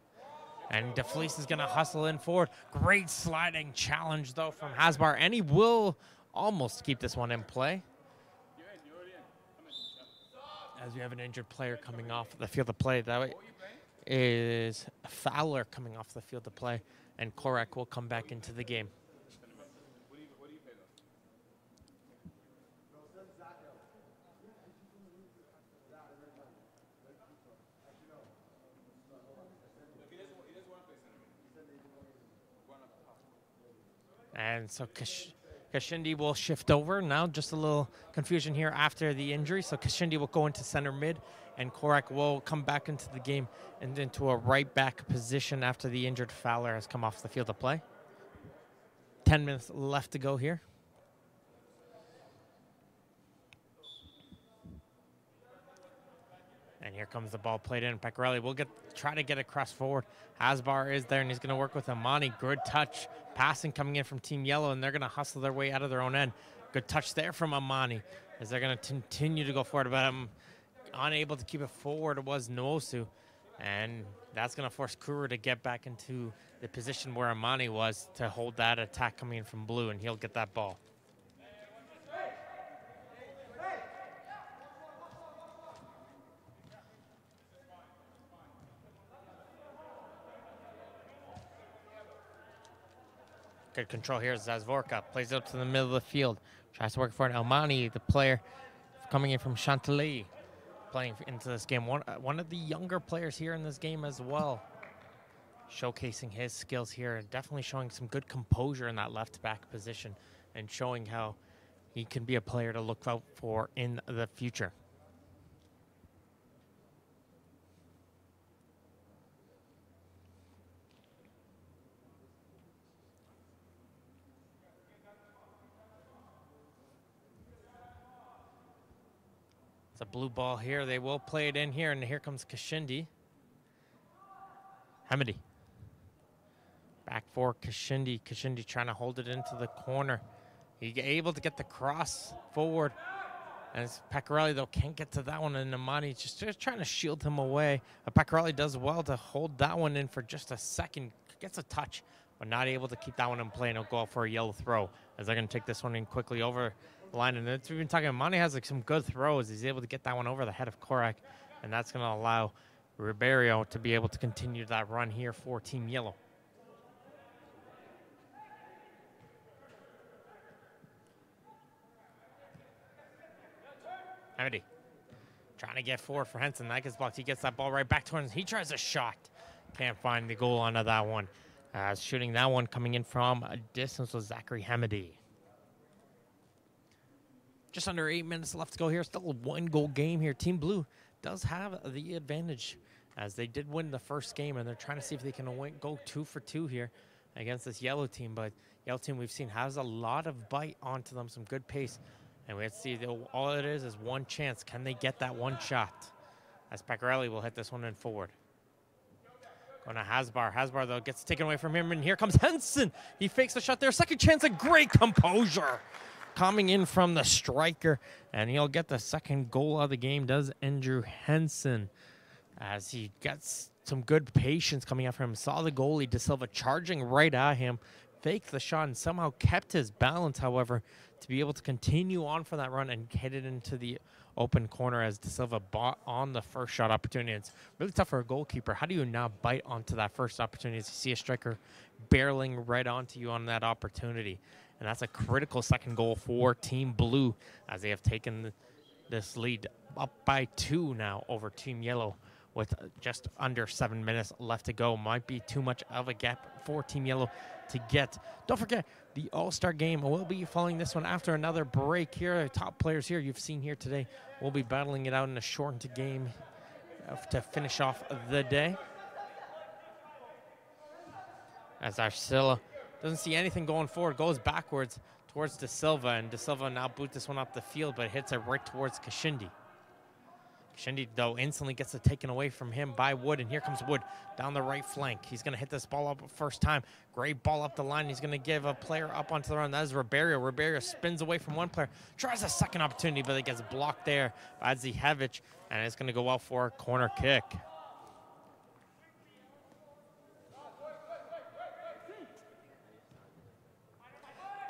And DeFelice is going to hustle in forward. Great sliding challenge, though, from Hasbar. And he will almost keep this one in play. As we have an injured player coming off the field of play. That is Fowler coming off the field of play. And Korak will come back into the game. And so Kashindi will shift over. Now just a little confusion here after the injury. So Kashindi will go into center mid, and Korak will come back into the game and into a right back position after the injured Fowler has come off the field of play. 10 minutes left to go here. And here comes the ball played in. Pecorelli will try to get across forward. Hasbar is there, and he's going to work with Amani. Good touch. Passing coming in from Team Yellow, and they're going to hustle their way out of their own end. Good touch there from Amani as they're going to continue to go forward. But unable to keep it forward was Noosu. And that's going to force Kuru to get back into the position where Amani was to hold that attack coming in from blue, and he'll get that ball. Good control here. Zazvorka plays it up to the middle of the field. Tries to work for it. Almani, the player coming in from Chantilly, playing into this game. One of the younger players here in this game as well. Showcasing his skills here and definitely showing some good composure in that left back position and showing how he can be a player to look out for in the future. It's a blue ball here. They will play it in here, and here comes Kashindi. Hamidi. Back for Kashindi. Kashindi trying to hold it into the corner. He able to get the cross forward. And Pecorelli, though, can't get to that one, and Amani just trying to shield him away. Pecorelli does well to hold that one in for just a second. Gets a touch, but not able to keep that one in play, and he'll go out for a yellow throw as they're going to take this one in quickly over the line. And we've been talking, Amani has like some good throws. He's able to get that one over the head of Korak, and that's going to allow Ribeiro to be able to continue that run here for Team Yellow. Hamidi trying to get forward for Henson. That gets blocked. He gets that ball right back to him. He tries a shot. Can't find the goal onto that one. Shooting that one coming in from a distance was Zachary Hamidi. Just under 8 minutes left to go here. Still a one-goal game here. Team Blue does have the advantage as they did win the first game, and they're trying to see if they can go 2 for 2 here against this Yellow team. But Yellow team we've seen has a lot of bite onto them, some good pace. And we have to see all it is one chance. Can they get that one shot? As Pecorelli will hit this one in forward. Going to Hasbar. Hasbar, though, gets taken away from him, and here comes Henson. He fakes the shot there. Second chance, a great composure coming in from the striker, and he'll get the second goal of the game, does Andrew Henson, as he gets some good patience coming out from him. Saw the goalie, De Silva, charging right at him, faked the shot, and somehow kept his balance, however, to be able to continue on for that run and hit it into the open corner as De Silva bought on the first shot opportunity. It's really tough for a goalkeeper. How do you now bite onto that first opportunity as you see a striker barreling right onto you on that opportunity? And that's a critical second goal for Team Blue as they have taken this lead up by 2 now over Team Yellow with just under 7 minutes left to go. Might be too much of a gap for Team Yellow to get. Don't forget, the All-Star game will be following this one after another break here. Top players here you've seen here today will be battling it out in a shortened game to finish off the day. As Arcilla doesn't see anything going forward, goes backwards towards De Silva, and De Silva now boots this one up the field, but hits it right towards Kashindi. Shindy, though, instantly gets it taken away from him by Wood, and here comes Wood down the right flank. He's going to hit this ball up first time. Great ball up the line. He's going to give a player up onto the run. That is Ribeiro. Ribeiro spins away from one player, tries a second opportunity, but it gets blocked there by Zihevich, and it's going to go out for a corner kick.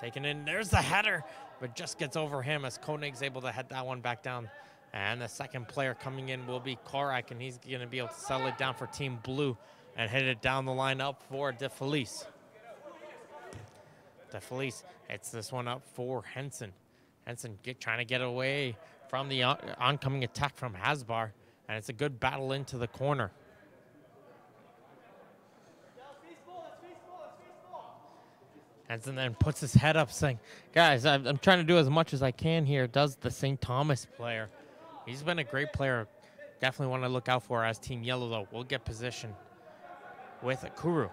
Taken in, there's the header, but just gets over him as Koenig's able to head that one back down. And the second player coming in will be Korak, and he's going to be able to settle it down for Team Blue and hit it down the line up for De Felice. De Felice hits this one up for Henson. Henson trying to get away from the oncoming attack from Hasbar, and it's a good battle into the corner. Henson then puts his head up saying, guys, I'm trying to do as much as I can here, does the St. Thomas player. He's been a great player. Definitely want to look out for as Team Yellow, though. We'll get position with Kuru.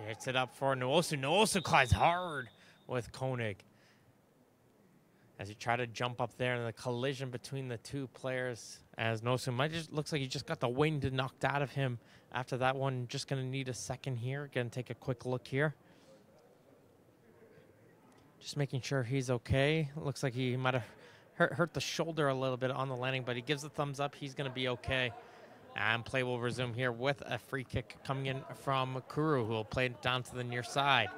Hits it up for Noosu. Noosu collides hard with Koenig. As he tried to jump up there in the collision between the two players, as Noosu looks like he just got the wind knocked out of him after that one. Just going to need a second here. Going to take a quick look here. Just making sure he's okay. Looks like he might have hurt the shoulder a little bit on the landing, but he gives a thumbs up. He's going to be okay. And play will resume here with a free kick coming in from Kuru, who will play it down to the near side.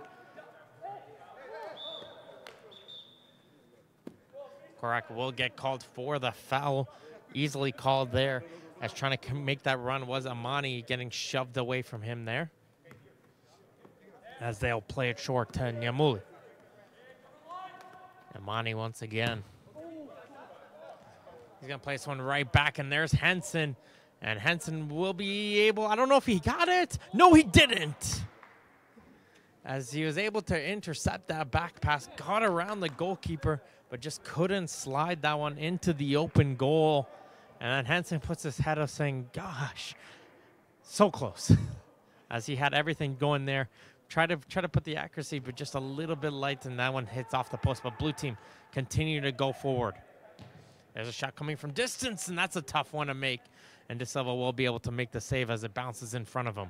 Korak will get called for the foul. Easily called there, as trying to make that run was Amani, getting shoved away from him there. As they'll play it short to Nyamuli. Amani once again. He's going to play this one right back, and there's Henson. And Henson will be able, I don't know if he got it. No, he didn't. As he was able to intercept that back pass, got around the goalkeeper, but just couldn't slide that one into the open goal. And then Henson puts his head up saying, gosh, so close. As he had everything going there. Try to put the accuracy, but just a little bit light, and that one hits off the post. But blue team continue to go forward. There's a shot coming from distance, and that's a tough one to make. And De Silva will be able to make the save as it bounces in front of him.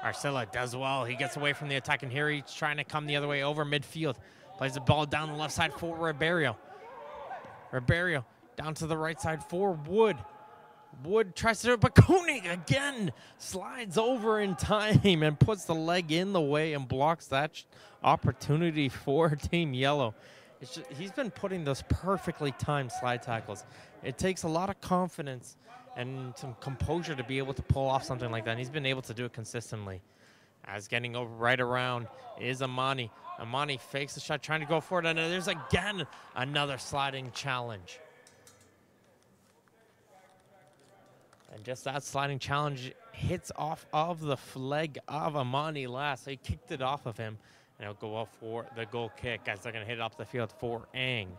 Arcilla does well. He gets away from the attack, and here he's trying to come the other way over midfield. Plays the ball down the left side for Ribeiro. Ribeiro down to the right side for Wood. Wood tries to do it, but Koenig again slides over in time and puts the leg in the way and blocks that opportunity for Team Yellow. It's just, he's been putting those perfectly timed slide tackles. It takes a lot of confidence and some composure to be able to pull off something like that, and he's been able to do it consistently. As getting over right around is Amani. Amani fakes the shot, trying to go for it, and there's again another sliding challenge. And just that sliding challenge hits off of the leg of Amani last. So he kicked it off of him, and it'll go up for the goal kick as they're going to hit it up the field for Ang.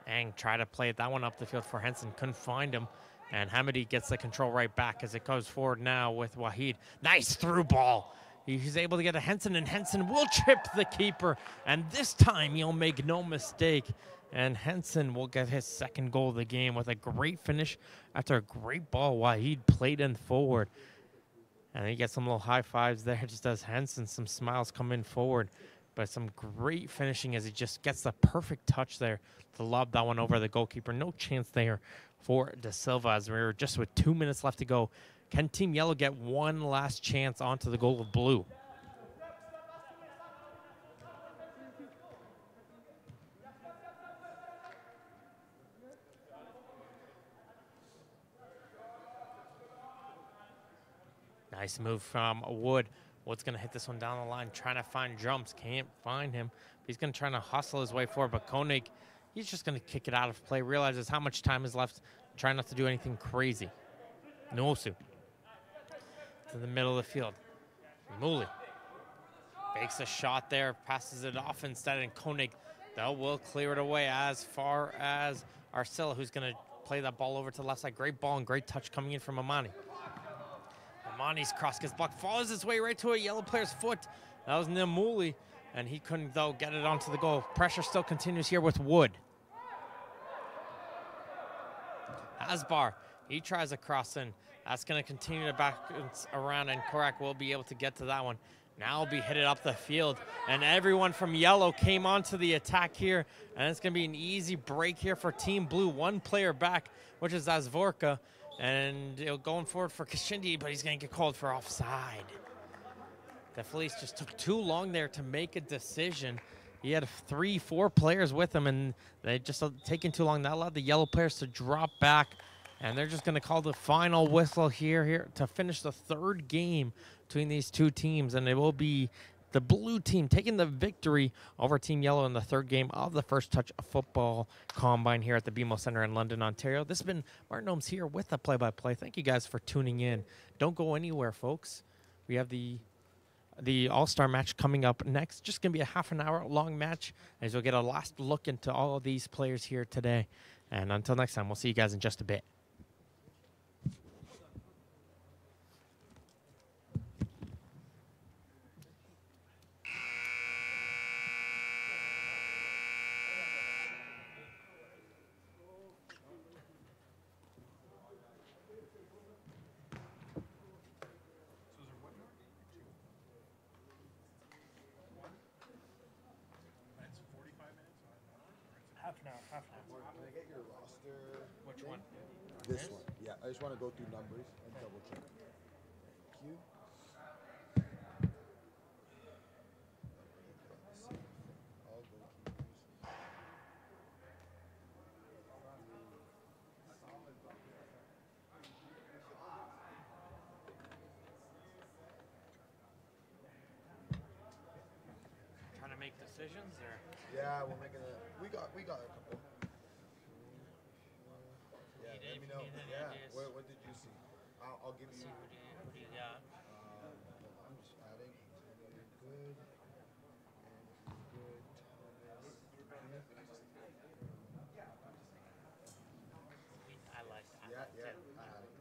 Ang tried to play that one up the field for Henson, couldn't find him. And Hamidi gets the control right back as it goes forward now with Wahid. Nice through ball. He's able to get a Henson, and Henson will chip the keeper. And this time he'll make no mistake. And Henson will get his second goal of the game with a great finish after a great ball. Wahid played in forward. And he gets some little high fives there, just as Henson, some smiles come in forward. But some great finishing as he just gets the perfect touch there to lob that one over the goalkeeper. No chance there for De Silva as we're just with 2 minutes left to go. Can Team Yellow get one last chance onto the goal of blue? Nice move from Wood. Wood's going to hit this one down the line, trying to find jumps. Can't find him. He's going to try to hustle his way forward, but Koenig, he's just going to kick it out of play, realizes how much time is left, try not to do anything crazy. Noosu to the middle of the field. Muli fakes a shot there, passes it off instead, and Koenig, though, will clear it away as far as Arcilla, who's going to play that ball over to the left side. Great ball and great touch coming in from Amani. Amani's cross gets blocked, follows his way right to a Yellow player's foot. That was Namuli, And he couldn't, though, get it onto the goal. Pressure still continues here with Wood. Asbar, he tries a cross in. That's going to continue to back around, and Korak will be able to get to that one. Now will be headed up the field, and everyone from yellow came onto the attack here, and it's going to be an easy break here for Team Blue. One player back, which is Azvorka, and going forward for Kashindi, but he's going to get called for offside. The Fleece just took too long there to make a decision. He had 3-4 players with him, and they just taking too long. That allowed the yellow players to drop back, and they're just going to call the final whistle here to finish the third game between these two teams, and it will be the blue team taking the victory over Team Yellow in the third game of the First Touch Football Combine here at the BMO Centre in London, Ontario. This has been Martin Holmes here with the play-by-play. Thank you guys for tuning in. Don't go anywhere, folks. We have the All-Star match coming up next. Just going to be a half an hour long match as we'll get a last look into all of these players here today. And until next time, we'll see you guys in just a bit. Half an hour. Can I get your roster? Which one? This one. Yeah, I just want to go through numbers and double check. Q. All goalkeepers. Trying to make decisions, or? Yeah, we're making a. We got a couple. Yeah, let me know. Yeah, what did you see? I'll give you. Who do you got? I'm just adding. You're good. And good. Thomas. I like that. Yeah, yeah. I had it.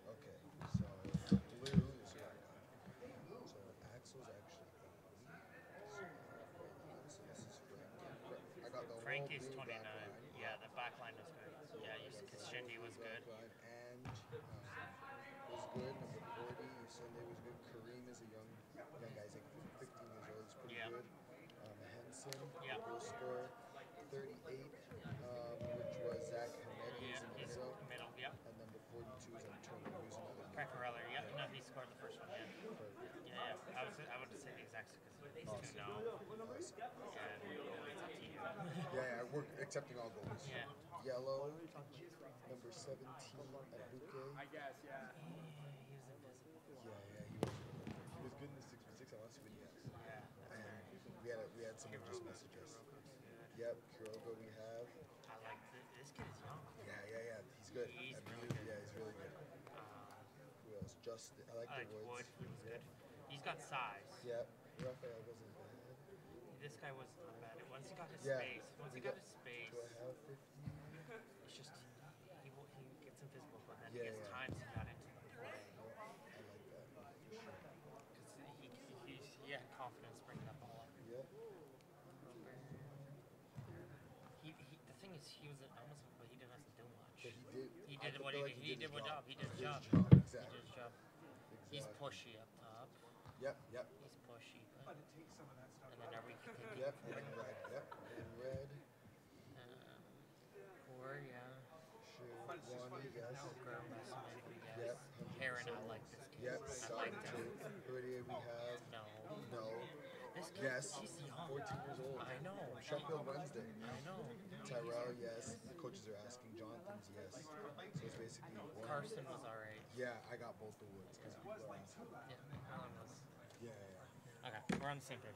Okay, so blue is here. So Axel's actually. So this is Frank. I got the Frankie's whole blue 29. back line. Yeah, the back line was good. Yeah, because Shindy was good. And was good. Number 40, Sunday was good. Kareem is a young guy. He's like 15 years old. He's pretty Yeah. good. Henson, Yeah. goal scorer. 38, which was Zach Hamed. He's in the He's middle. middle, yep. And number 42 is Antonio, who's another. Cracker-Reller, yeah. No, he scored the first one, yeah. Yeah, yeah. I would say the exact because these two know. Awesome. Yeah, it's up to you. Yeah, we're accepting all goals. Yeah. Yellow, number 17, Abuke. He was invisible. Yeah, he was good in the 6v6. I watched videos. Yeah. And we had someone just message us. Yep, Kuroga we have. I like this kid is young. Yeah. He's good. He's At really BU, good. Yeah, he's really good. Who else? Justin. I like the Wood. Woods. He's good. He's got size. Yep. Raphael wasn't bad. This guy was not bad. Once he got his Yeah. space, once he got his space, Do I have 50? it's just he gets invisible, but then Yeah, he gets yeah. times he got into the play. I like that. For sure. Because he had confidence bringing that ball up. Yep. The thing is, he was almost, but he didn't have to do much. But he did. He did I what feel he like did. He did his what job. He did his job. Exactly. He did his job. He's Exactly. pushy up top. Yep. He's pushy. But it takes some of that stuff. And then are we thinking? Yep. And red. Yep. And red. Or yeah. Shivani, yes. Girl, that's maybe Yep. yes. Aaron, I like this kid. Yep. I like Too. him. Pretty we have. No. No. This kid, Yes. he's young. 14 years old. I know. Sheffield Wednesday. I know. Tyrell, yes. The coaches are asking. Jonathan's, yes. So it's basically one. Carson was alright. Yeah, I got both the woods because people are asking. Yeah, Alan was. Yeah. Okay, we're on the same page.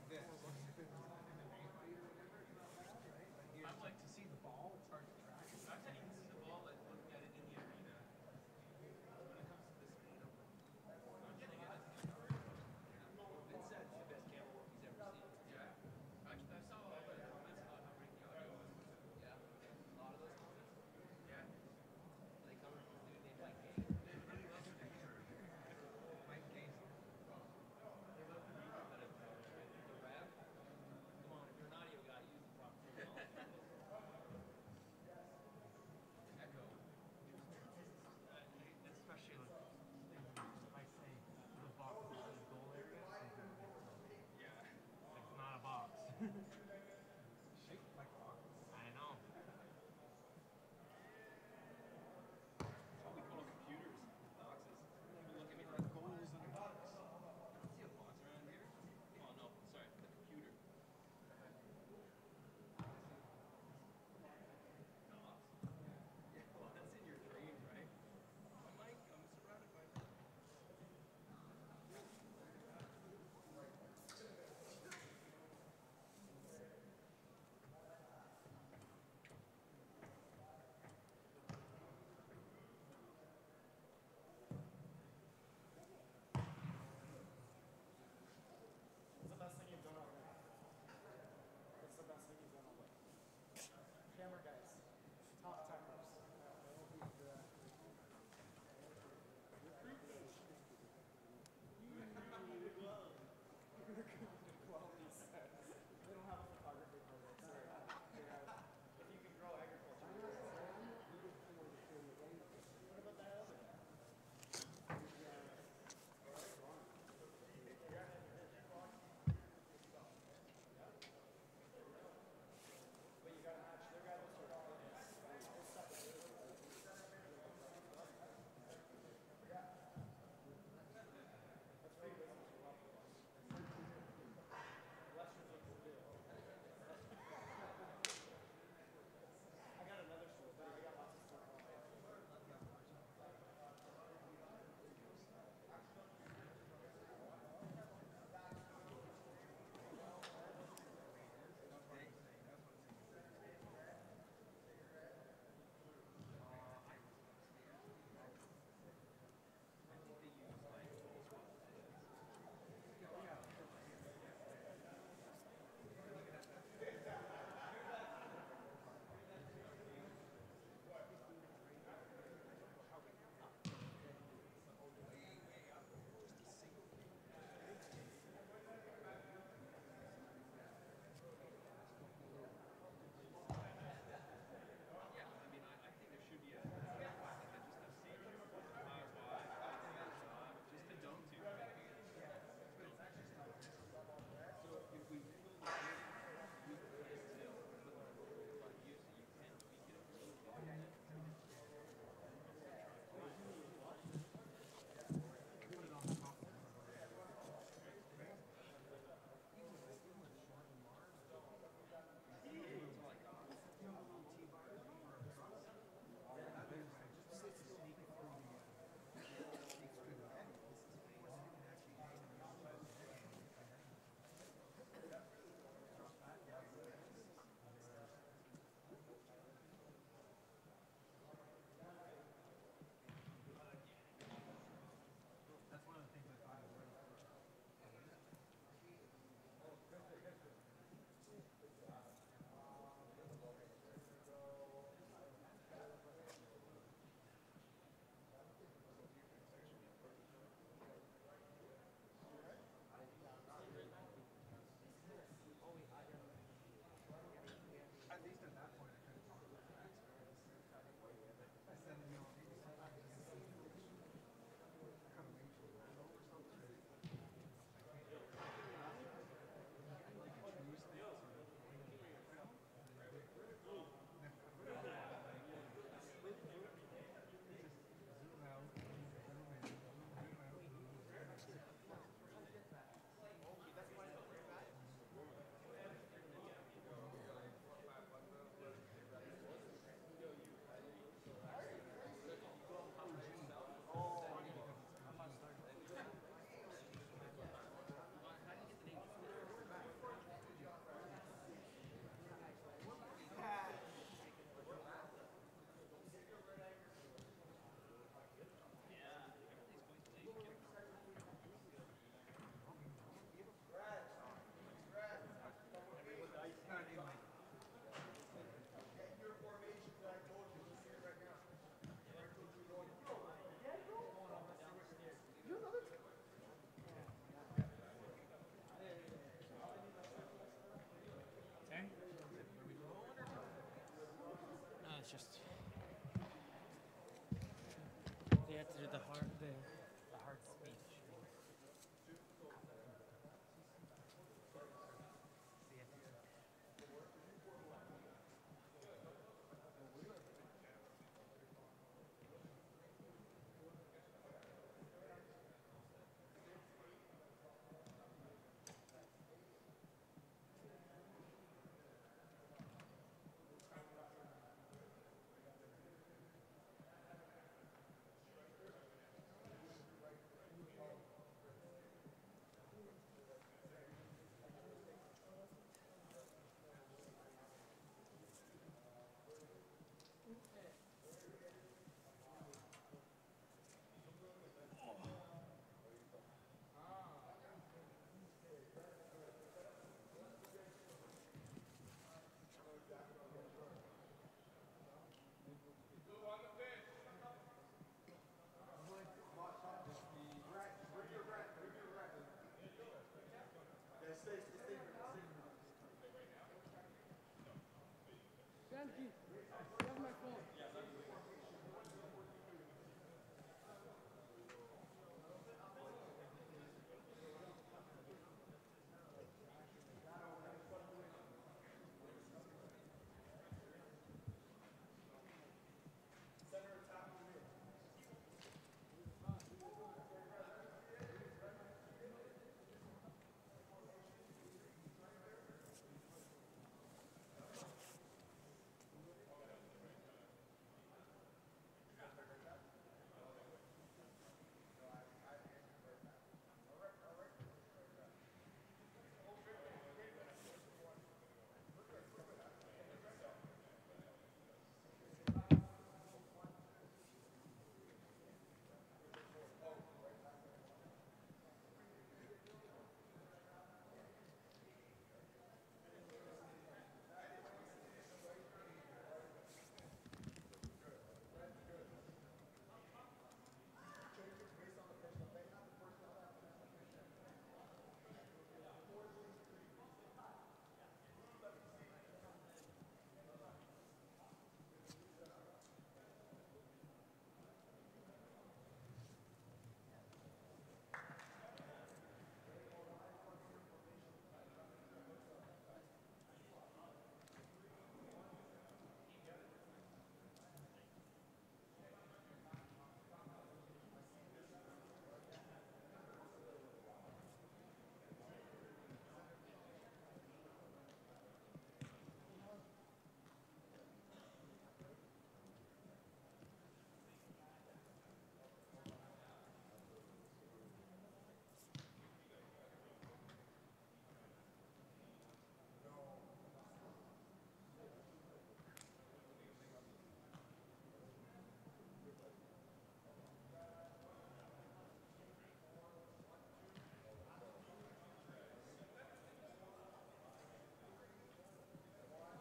this. I like to see the ball. It's hard to track. Sometimes you can see the ball, like look at it in the arena. When it comes to the speed, I'm getting it. Vince said it's the best camera work he's ever seen. Yeah. I saw all the comments about how great the audio was. Yeah. A lot of those comments. Yeah. They come from a dude named Mike Gaines. Mike Gaines. The rap. Come on, if you're an audio guy, use the proper terminology.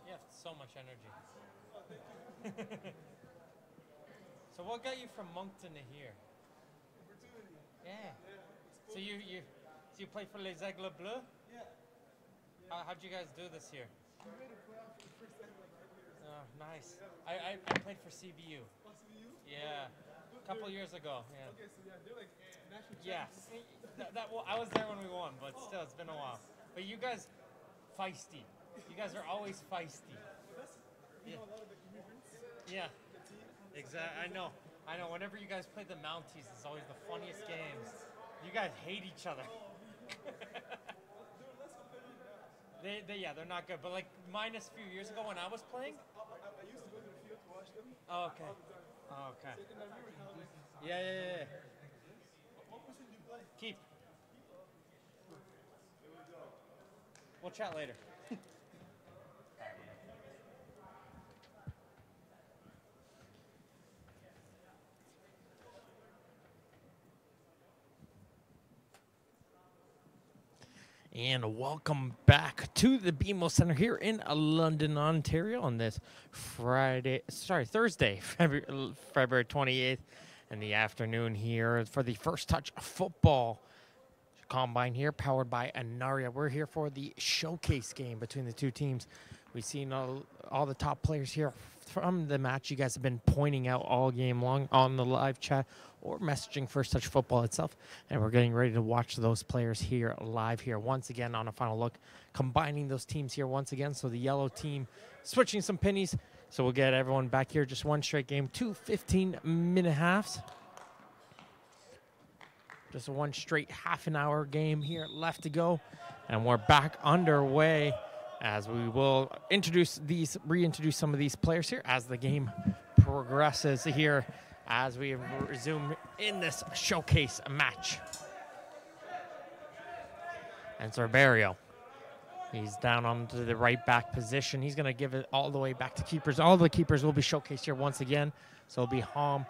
You have so much energy. So what got you from Moncton to here? Opportunity. Yeah. Yeah. So you play for Les Aigles Bleus? Yeah. How'd you guys do this year? We made a playoff for the first time in like 5 years. Oh, nice. Yeah. I played for CBU. Possibly you? Yeah. A couple years ago. Yeah. Okay, so yeah, they're like national Yes. champions. Well, I was there when we won, but still, it's been a while. But you guys, feisty. You guys are always feisty. We know a lot of the immigrants, Yeah. the team. Exactly. I know. Whenever you guys play the Mounties, it's always the funniest games. You guys hate each other. They're less competitive now. They're not good. But like minus a few years ago when I was playing. I used to go to the field to watch them. Oh, okay. All the time. Oh, okay. And I remember how like, Yeah. what position do you play? Keep. There we go. We'll chat later. And welcome back to the BMO Center here in London, Ontario on this Thursday, February 28th in the afternoon here for the First Touch Football Combine here, powered by Anaria. We're here for the showcase game between the two teams. We've seen all the top players here from the match. You guys have been pointing out all game long on the live chat or messaging First Touch Football itself. And we're getting ready to watch those players here live here once again on a final look, combining those teams here once again. So the yellow team switching some pennies. So we'll get everyone back here. Just one straight game, 2 15-minute halves. Just one straight half an hour game here left to go. And we're back underway as we will reintroduce some of these players here as the game progresses here as we resume in this showcase match. And Cerberio, he's down onto the right back position. He's going to give it all the way back to keepers. All the keepers will be showcased here once again. So it'll be Hom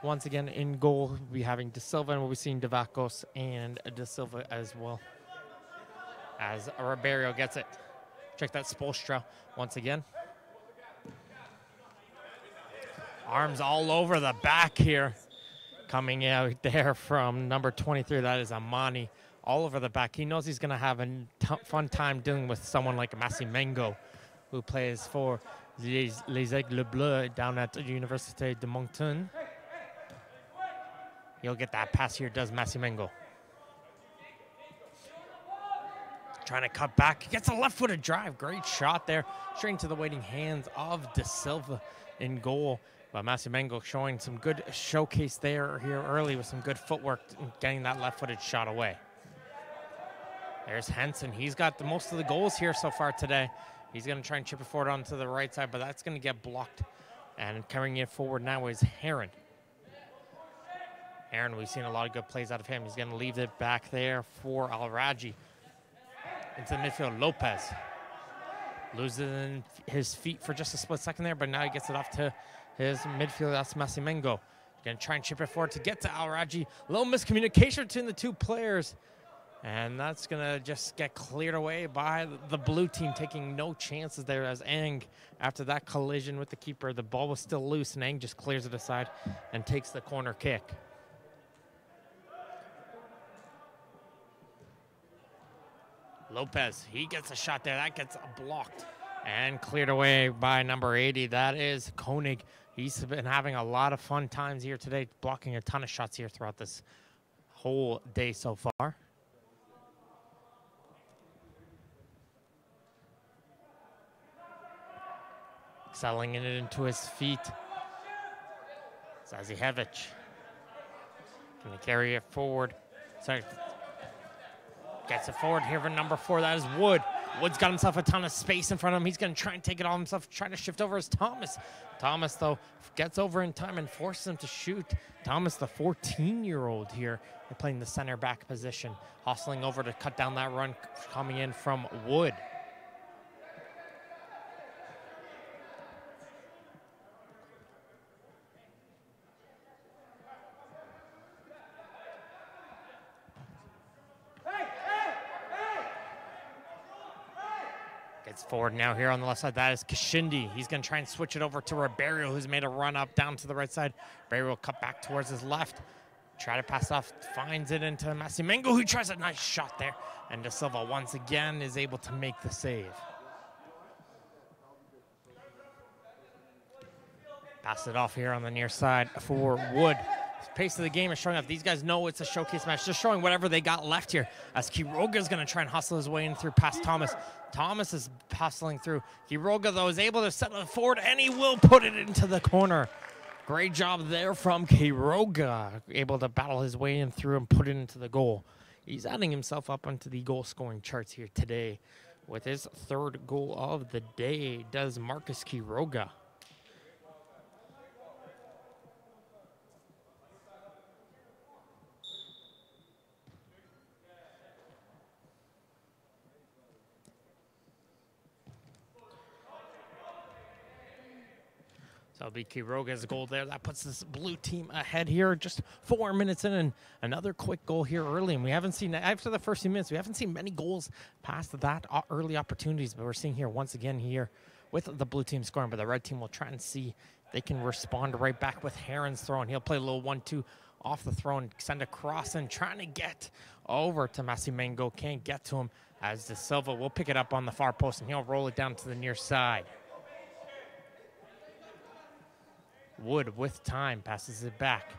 once again in goal. We'll be having De Silva, and we'll be seeing Devacos and De Silva as well. As Ribeiro gets it. Check that Spolstra once again. Arms all over the back here. Coming out there from number 23, that is Amani. All over the back. He knows he's going to have a fun time dealing with someone like Masimengo, who plays for Les Aigles Bleus down at the Université de Moncton. He'll get that pass here, does Masimengo. Trying to cut back, gets a left-footed drive. Great shot there, straight into the waiting hands of De Silva in goal. But Masimengo showing some good showcase there here early with some good footwork and getting that left-footed shot away. There's Henson. He's got most of the goals here so far today. He's going to try and chip it forward onto the right side, but that's going to get blocked. And carrying it forward now is Heron. Heron, we've seen a lot of good plays out of him. He's going to leave it back there for Al-Raji. Into the midfield, Lopez. Loses his feet for just a split second there, but now he gets it off to his midfield. That's Masimengo. Going to try and chip it forward to get to Al-Raji. Little miscommunication between the two players. And that's going to just get cleared away by the blue team, taking no chances there as Ang, after that collision with the keeper, the ball was still loose, and Ang just clears it aside and takes the corner kick. Lopez, he gets a shot there. That gets blocked and cleared away by number 80. That is Koenig. He's been having a lot of fun times here today, blocking a ton of shots here throughout this whole day so far. Settling it into his feet. Zazihevic. Can he carry it forward? Sorry. Gets it forward here for number 4. That is Wood. Wood's got himself a ton of space in front of him. He's going to try and take it all himself, trying to shift over as Thomas. Thomas, though, gets over in time and forces him to shoot. Thomas, the 14-year-old here, playing the center back position, hustling over to cut down that run coming in from Wood. Gets forward now here on the left side. That is Kashindi. He's going to try and switch it over to Ribeiro, who's made a run up down to the right side. Ribeiro will cut back towards his left. Try to pass off, finds it into Masimengo, who tries a nice shot there. And De Silva once again is able to make the save. Pass it off here on the near side for Wood. Pace of the game is showing up. These guys know it's a showcase match. Just showing whatever they got left here. As Quiroga is going to try and hustle his way in through past Thomas. Thomas is hustling through. Quiroga, though, is able to settle it forward, and he will put it into the corner. Great job there from Quiroga. Able to battle his way in through and put it into the goal. He's adding himself up onto the goal-scoring charts here today. With his 3rd goal of the day, does Marcus Quiroga. So it'll be Quiroga's goal there. That puts this blue team ahead here. Just 4 minutes in, and another quick goal here early. And we haven't seen, after the first few minutes, we haven't seen many goals past that early opportunities. But we're seeing here once again here with the blue team scoring. But the red team will try and see if they can respond right back with Heron's throw. And he'll play a little 1-2 off the throw and send a cross and trying to get over to Masimengo. Can't get to him as De Silva will pick it up on the far post, and he'll roll it down to the near side. Wood with time passes it back.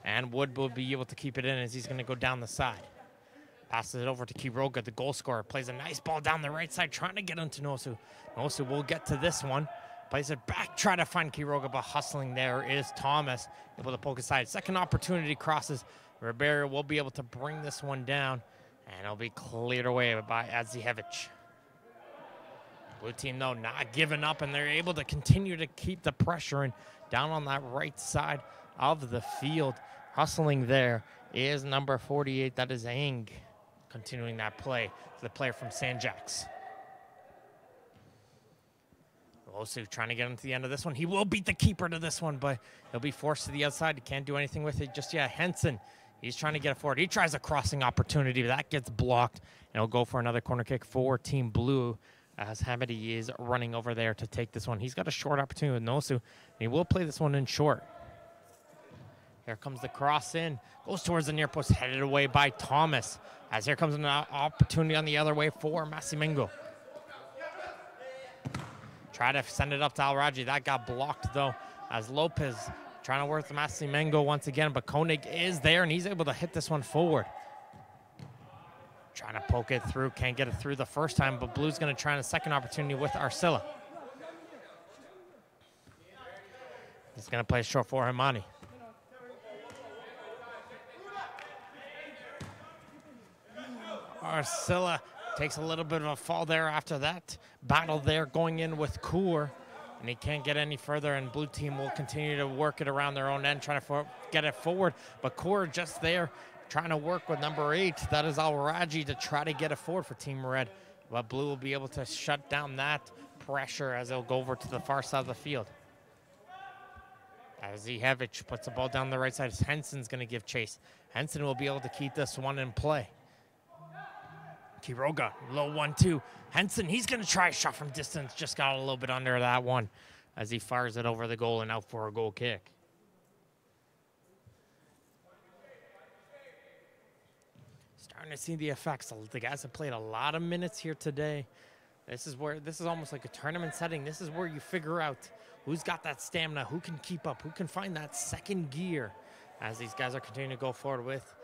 And Wood will be able to keep it in as he's going to go down the side. Passes it over to Quiroga, the goal scorer. Plays a nice ball down the right side, trying to get into Nosu. Nosu will get to this one. Plays it back, try to find Quiroga, but hustling there is Thomas. Able to poke aside. Second opportunity crosses. Ribeiro will be able to bring this one down, and it'll be cleared away by Zazihevic. Blue team, though, not giving up, and they're able to continue to keep the pressure in down on that right side of the field. Hustling there is number 48. That is Ang, continuing that play. The player from Sanjax. Osu trying to get him to the end of this one. He will beat the keeper to this one, but he'll be forced to the outside. He can't do anything with it just yet. Henson, he's trying to get it forward. He tries a crossing opportunity, but that gets blocked, and he'll go for another corner kick for Team Blue, as Hamidi is running over there to take this one. He's got a short opportunity with Nosu, and he will play this one in short. Here comes the cross in. Goes towards the near post, headed away by Thomas. As here comes an opportunity on the other way for Masimengo. Try to send it up to Al-Raji. That got blocked, though, as Lopez trying to work the Massimengo once again, but Koenig is there, and he's able to hit this one forward. Trying to poke it through, can't get it through the first time, but Blue's going to try on a second opportunity with Arcilla. He's going to play short for Himani. Arcilla takes a little bit of a fall there after that battle there going in with Kaur, and he can't get any further, and blue team will continue to work it around their own end, trying to get it forward, but Kaur just there trying to work with number 8. That is Al-Raji to try to get it forward for Team Red, but blue will be able to shut down that pressure as they'll go over to the far side of the field. As Zihevich puts the ball down the right side, Henson's going to give chase. Henson will be able to keep this one in play. Quiroga, low 1-2. Henson, he's going to try a shot from distance. Just got a little bit under that one as he fires it over the goal and out for a goal kick. Starting to see the effects. The guys have played a lot of minutes here today. This is almost like a tournament setting. This is where you figure out who's got that stamina, who can keep up, who can find that second gear as these guys are continuing to go forward with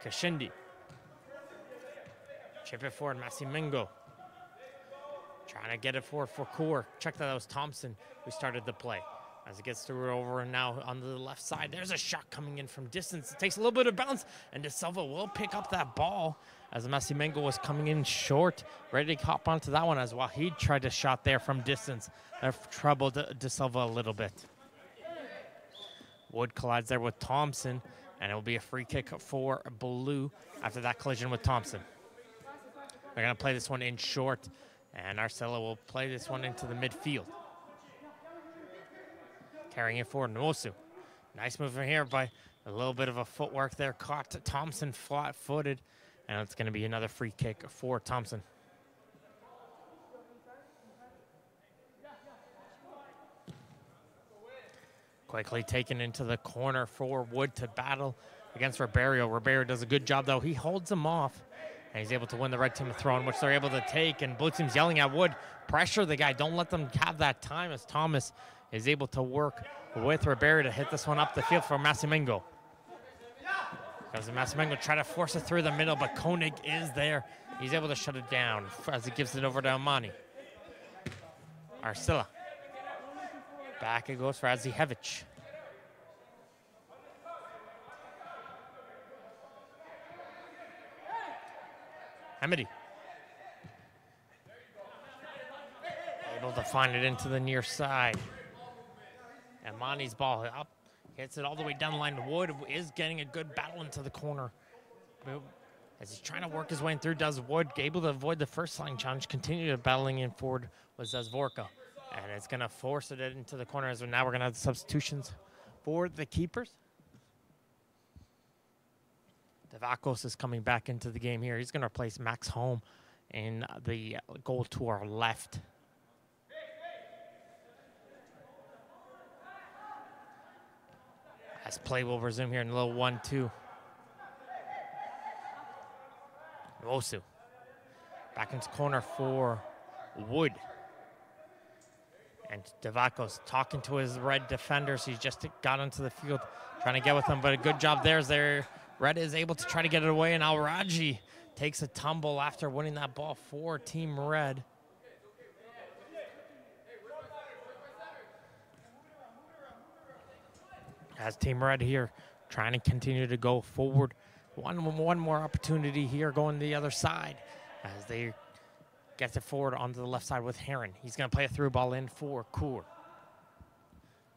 Kashindi. Chip it forward, Massimengo. Trying to get it forward for Kaur. Check that was Thompson who started the play. As it gets through it over and now on the left side, there's a shot coming in from distance. It takes a little bit of bounce, and De Silva will pick up that ball as Massimengo was coming in short, ready to hop onto that one as Wahid tried to shot there from distance. That troubled De Silva a little bit. Wood collides there with Thompson, and it will be a free kick for blue after that collision with Thompson. They're going to play this one in short, and Arcilla will play this one into the midfield. Carrying it forward, Nwosu. Nice move from here by a little bit of a footwork there. Caught Thompson flat-footed, and it's going to be another free kick for Thompson. Quickly taken into the corner for Wood to battle against Ribeiro. Ribeiro does a good job, though. He holds him off, and he's able to win the red team throw, in which they're able to take, and blue team's yelling at Wood, pressure the guy, don't let them have that time, as Thomas is able to work with Ribeiro to hit this one up the field for Massimengo. As Massimengo try to force it through the middle, but Koenig is there. He's able to shut it down as he gives it over to Amani. Arcilla. Back it goes for Adzihevich. Hamidi. Able to find it into the near side. And Amani's ball up, hits it all the way down the line. Wood is getting a good battle into the corner. As he's trying to work his way in through, does Wood, able to avoid the first line challenge, continue to battling in forward with Zazvorka. And it's going to force it into the corner, as now we're going to have substitutions for the keepers. Devakos is coming back into the game here. He's going to replace Max Holm in the goal to our left. As play will resume here in a little 1-2. Nwosu. Back into corner for Wood. And Devakos talking to his red defenders. He just got into the field trying to get with them, but a good job there. Red is able to try to get it away, and Al-Raji takes a tumble after winning that ball for Team Red. As Team Red here trying to continue to go forward. One more opportunity here going the other side as they get it forward onto the left side with Heron. He's going to play a through ball in for Kaur.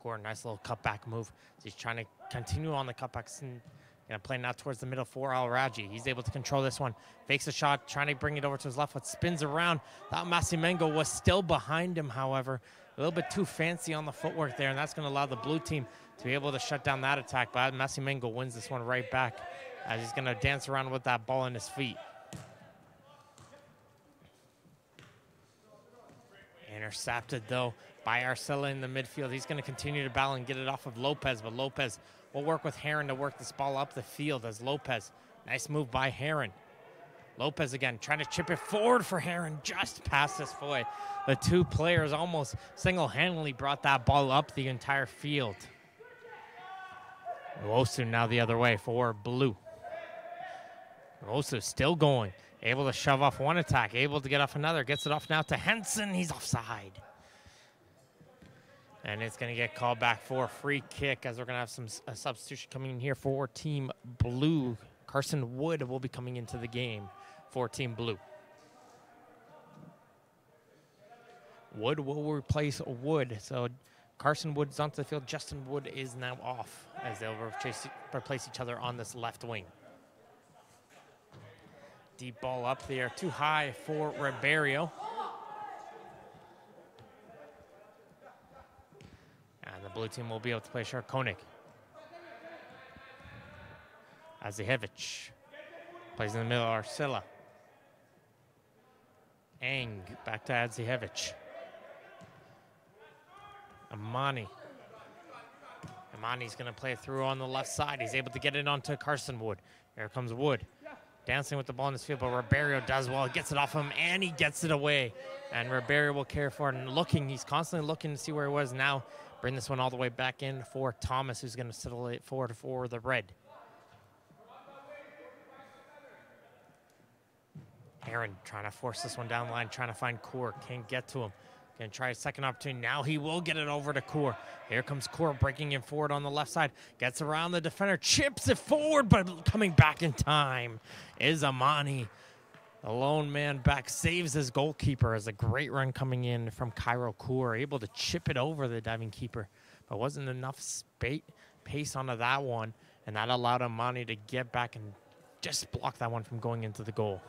Kaur, nice little cutback move. So he's trying to continue on the cutbacks and going to play now towards the middle for Al-Raji. He's able to control this one. Fakes a shot, trying to bring it over to his left foot. Spins around. That Massimengo was still behind him, however. A little bit too fancy on the footwork there, and that's going to allow the blue team to be able to shut down that attack. But Massimengo wins this one right back as he's going to dance around with that ball in his feet. Intercepted, though, by Arcilla in the midfield. He's going to continue to battle and get it off of Lopez, but Lopez will work with Heron to work this ball up the field as Lopez. Nice move by Heron. Lopez again trying to chip it forward for Heron, just past his foot. The two players almost single-handedly brought that ball up the entire field. Nwosu now the other way for blue. Nwosu still going, able to shove off one attack, able to get off another, gets it off now to Henson. He's offside. And it's going to get called back for a free kick as we're going to have a substitution coming in here for Team Blue. Carson Wood will be coming into the game for Team Blue. Wood will replace Wood. So Carson Wood's onto the field. Justin Wood is now off as they'll replace each other on this left wing. Deep ball up there, too high for Ribeiro. And the blue team will be able to play short. Koenig. Adzihevich plays in the middle. Arcilla. Eng back to Adzihevich. Amani. Amani's going to play through on the left side. He's able to get it onto Carson Wood. Here comes Wood. Dancing with the ball in his field, but Ribeiro does well. He gets it off him, and he gets it away. And Ribeiro will carry forward and looking. He's constantly looking to see where he was. Now bring this one all the way back in for Thomas, who's going to settle it forward for the red. Aaron trying to force this one down the line, trying to find Kaur. Can't get to him. Going to try a second opportunity. Now he will get it over to Kaur. Here comes Kaur breaking him forward on the left side. Gets around the defender, chips it forward, but coming back in time is Amani. The lone man back saves his goalkeeper as a great run coming in from Cairo Kaur. Able to chip it over the diving keeper, but wasn't enough pace onto that one. And that allowed Amani to get back and just block that one from going into the goal.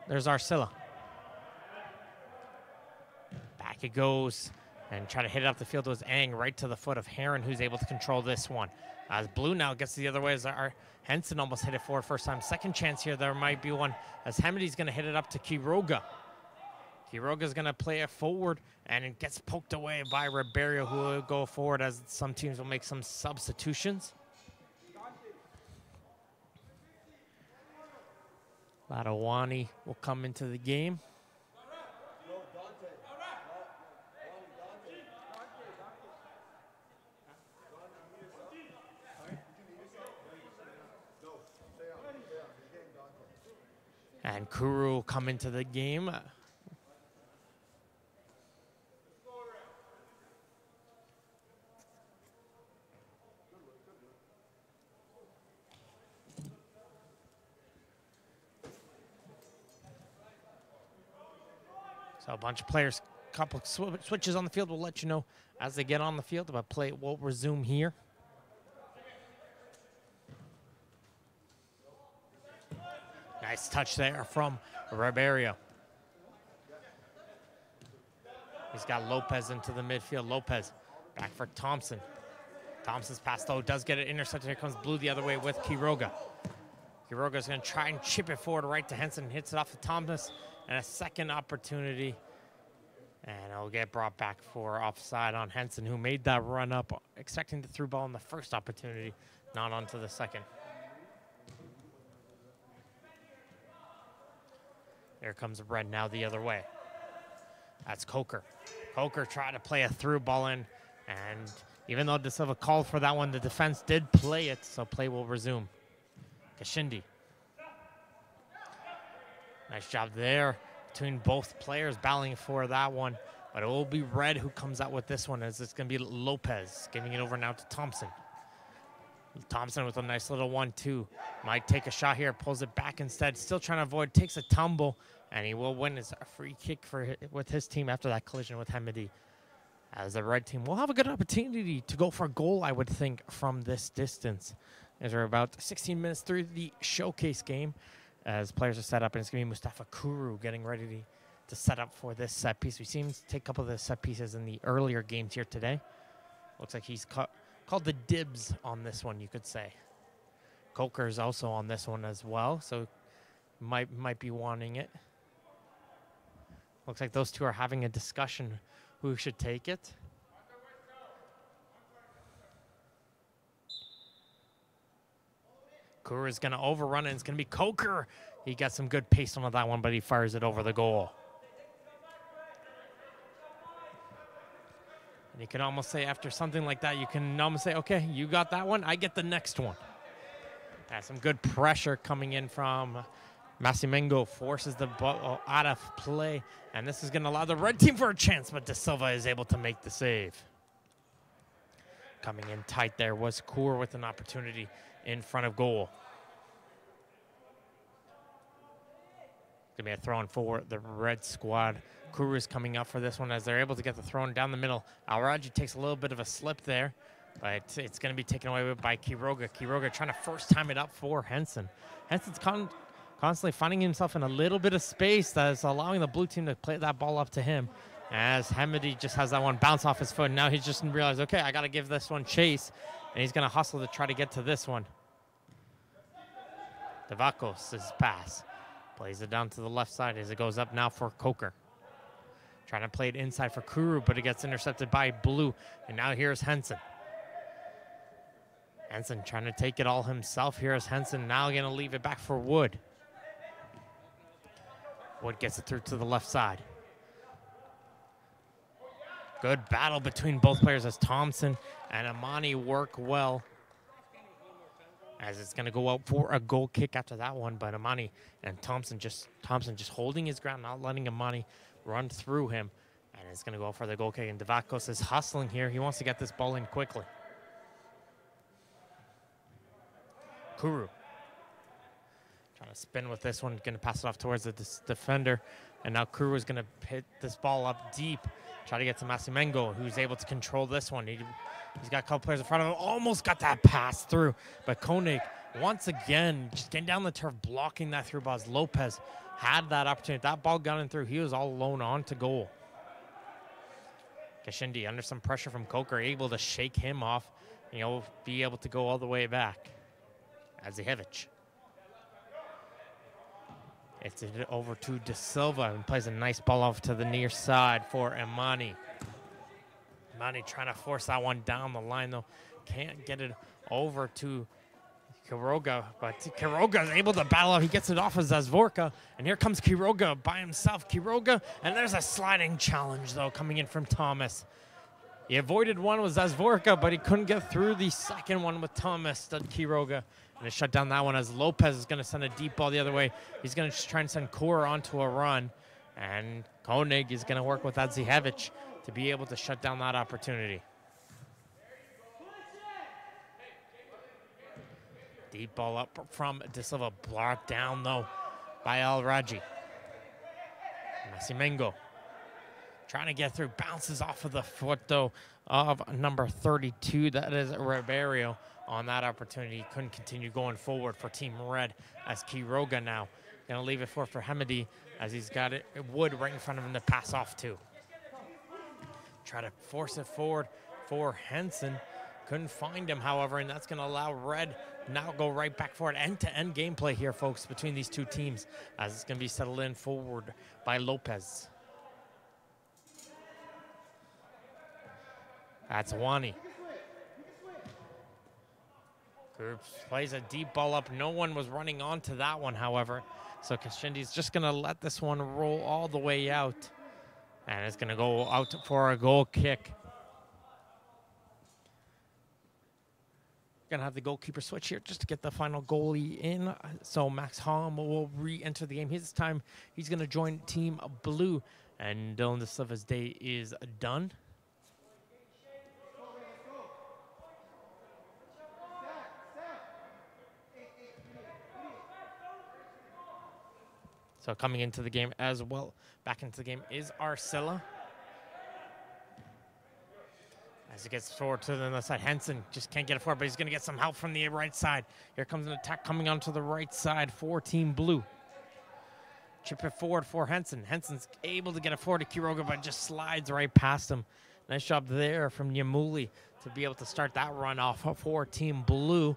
There's Arcilla. Back it goes. And try to hit it up the field was Ang right to the foot of Heron, who's able to control this one. As Blue now gets the other way as our Henson almost hit it forward first time. Second chance here, there might be one as Hamidi's going to hit it up to Quiroga. Quiroga's going to play it forward, and it gets poked away by Ribeiro, who will go forward as some teams will make some substitutions. Ladawani will come into the game. And Kuru will come into the game. So a bunch of players, couple switches on the field. We'll let you know as they get on the field, but play will resume here. Nice touch there from Ribeiro. He's got Lopez into the midfield. Lopez back for Thompson. Thompson's pass, though, does get it intercepted. Here comes Blue the other way with Quiroga. Quiroga's going to try and chip it forward right to Henson. Hits it off to Thomas. And a second opportunity. And it'll get brought back for offside on Henson, who made that run up, expecting the through ball in the first opportunity, not onto the second. Here comes Red now the other way. That's Coker. Coker tried to play a through ball in, and even though De Silva called for that one, the defense did play it, so play will resume. Kashindi. Nice job there between both players battling for that one, but it will be Red who comes out with this one, as it's going to be Lopez giving it over now to Thompson. Thompson with a nice little 1-2. Might take a shot here, pulls it back instead. Still trying to avoid, takes a tumble, and he will win his free kick with his team after that collision with Hamidi. As the red team will have a good opportunity to go for a goal, I would think, from this distance. As we're about 16 minutes through the showcase game, as players are set up, and it's going to be Mustafa Kuru getting ready to set up for this set piece. We've seen him take a couple of the set pieces in the earlier games here today. Looks like he's called the dibs on this one, you could say. Coker is also on this one as well, so might be wanting it. Looks like those two are having a discussion who should take it. Kuru is going to overrun it. It's going to be Coker. He got some good pace on that one, but he fires it over the goal. And you can almost say after something like that, you can almost say, okay, you got that one, I get the next one. Some good pressure coming in from Massimengo, forces the ball out of play. And this is going to allow the red team for a chance, but De Silva is able to make the save. Coming in tight there was Kuru with an opportunity in front of goal. Gonna be a throw in for the red squad. Kuru is coming up for this one as they're able to get the throw in down the middle. Alraji takes a little bit of a slip there, but it's gonna be taken away by Quiroga. Quiroga trying to first time it up for Henson. Henson's constantly finding himself in a little bit of space that is allowing the blue team to play that ball up to him. As Hamidi just has that one bounce off his foot. Now he's just realized, okay, I gotta give this one chase, and he's gonna hustle to try to get to this one. Devakos' pass. Plays it down to the left side as it goes up now for Coker. Trying to play it inside for Kuru, but it gets intercepted by Blue. And now here's Henson. Henson trying to take it all himself. Here's Henson now going to leave it back for Wood. Wood gets it through to the left side. Good battle between both players as Thompson and Amani work well. As it's going to go out for a goal kick after that one, but Amani and Thompson just holding his ground, not letting Amani run through him, and it's going to go for the goal kick. And Devakos is hustling here. He wants to get this ball in quickly. Kuru trying to spin with this one, going to pass it off towards the defender, and now Kuru is going to hit this ball up deep, try to get to Massimengo, who's able to control this one. He's got a couple players in front of him. Almost got that pass through. But Koenig, once again, just getting down the turf, blocking that through. As Lopez had that opportunity. That ball got in through. He was all alone on to goal. Kashindi, under some pressure from Coker, able to shake him off. Be able to go all the way back. Azihevich. It's over to De Silva and plays a nice ball off to the near side for Imani. Imani trying to force that one down the line, though. Can't get it over to Quiroga, but Quiroga is able to battle out. He gets it off of Zazvorka, and here comes Quiroga by himself. Quiroga, and there's a sliding challenge, though, coming in from Thomas. He avoided one with Zazvorka, but he couldn't get through the second one with Thomas, Quiroga. And to shut down that one as Lopez is going to send a deep ball the other way. He's going to try and send Kura onto a run, and Koenig is going to work with Adzihevich to be able to shut down that opportunity. Deep ball up from De Silva, blocked down though by El Raji. Massimengo trying to get through, bounces off of the foot though of number 32, that is Ribeiro. On that opportunity, couldn't continue going forward for Team Red as Quiroga now gonna leave it for Hamidi as he's got it Wood right in front of him to pass off to. Try to force it forward for Henson. Couldn't find him, however, and that's going to allow Red now go right back for it. End-to-end gameplay here, folks, between these two teams as it's going to be settled in forward by Lopez. That's Wani. Groups plays a deep ball up. No one was running onto that one, however. So Kashindi's just going to let this one roll all the way out. And it's going to go out for a goal kick. Going to have the goalkeeper switch here just to get the final goalie in. So Max Holm will re-enter the game. This time he's going to join Team Blue. And Dylan De Silva's day is done. So coming into the game as well, back into the game is Arcilla. As he gets forward to the other side, Henson just can't get it forward, but he's going to get some help from the right side. Here comes an attack coming onto the right side for Team Blue. Chip it forward for Henson. Henson's able to get it forward to Quiroga, but just slides right past him. Nice job there from Yamuli to be able to start that run off for Team Blue.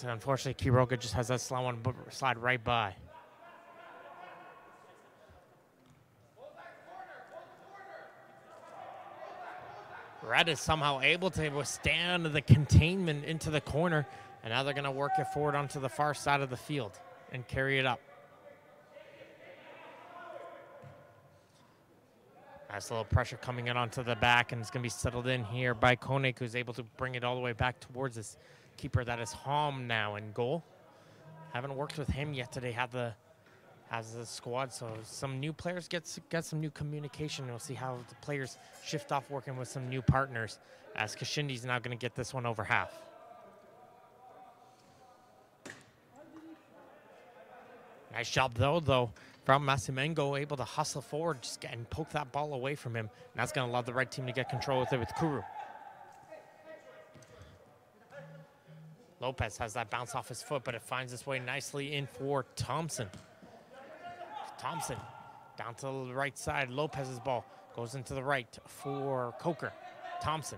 Unfortunately, Quiroga just has that slide right by. Red is somehow able to withstand the containment into the corner, and now they're going to work it forward onto the far side of the field and carry it up. Nice little pressure coming in onto the back, and it's going to be settled in here by Koenig, who's able to bring it all the way back towards this keeper. That is Hom now in goal. Haven't worked with him yet today. Has the squad, so some new players get some new communication. We'll see how the players shift off working with some new partners, as Kashindi's now going to get this one over half. Nice job though from Masimengo, able to hustle forward and poke that ball away from him. And that's going to allow the red team to get control with it with Kuru. Lopez has that bounce off his foot, but it finds its way nicely in for Thompson. Thompson down to the right side. Lopez's ball goes into the right for Coker. Thompson.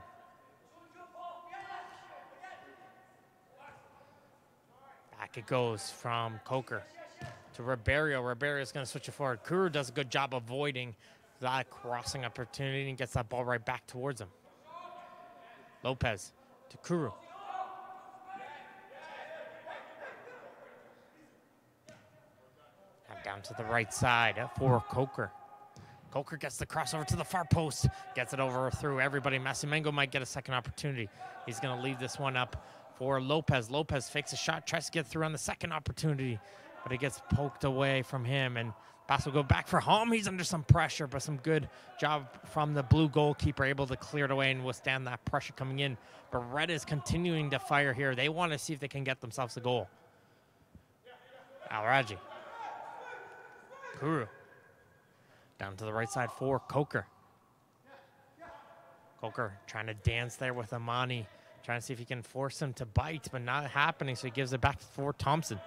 Back it goes from Coker to Ribeiro. Ribeiro is going to switch it forward. Kuru does a good job avoiding that crossing opportunity and gets that ball right back towards him. Lopez to Kuru. Down to the right side for Coker. Coker gets the crossover to the far post, gets it over through everybody. Masimengo might get a second opportunity. He's going to leave this one up for Lopez. Lopez fakes a shot, tries to get through on the second opportunity, but it gets poked away from him, and pass will go back for Hom. He's under some pressure, but some good job from the blue goalkeeper, able to clear it away and withstand that pressure coming in. But Red is continuing to fire here. They want to see if they can get themselves a goal. Alraji. Kuru. Down to the right side for Coker. Coker trying to dance there with Amani, trying to see if he can force him to bite, but not happening, so he gives it back for Thompson.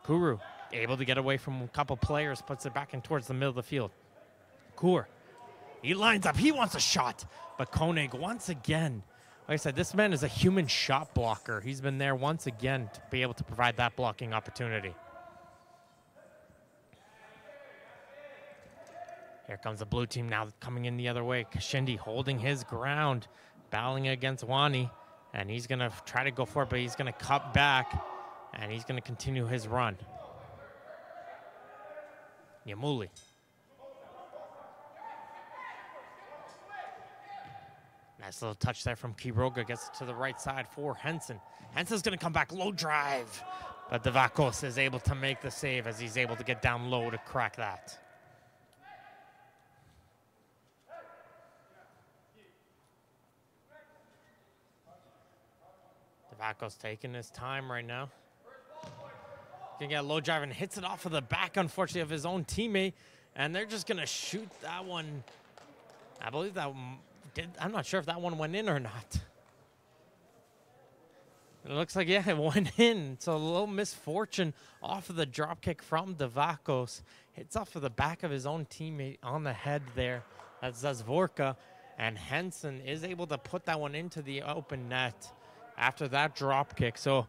Kuru able to get away from a couple players, puts it back in towards the middle of the field. Kur, he lines up, he wants a shot, but Koenig once again, like I said, this man is a human shot blocker. He's been there once again to be able to provide that blocking opportunity. Here comes the blue team now coming in the other way. Kashindi holding his ground, battling against Wani, and he's going to try to go for it, but he's going to cut back, and he's going to continue his run. Yamuli. Nice little touch there from Quiroga, gets it to the right side for Henson. Henson's going to come back, low drive, but Devakos is able to make the save as he's able to get down low to crack that. Devakos taking his time right now. Gonna get a low drive and hits it off of the back, unfortunately, of his own teammate. And they're just gonna shoot that one. I believe that did. I'm not sure if that one went in or not. It looks like, yeah, it went in. So a little misfortune off of the drop kick from Devakos. Hits off of the back of his own teammate on the head there. That's Zazvorka. And Henson is able to put that one into the open net after that drop kick. So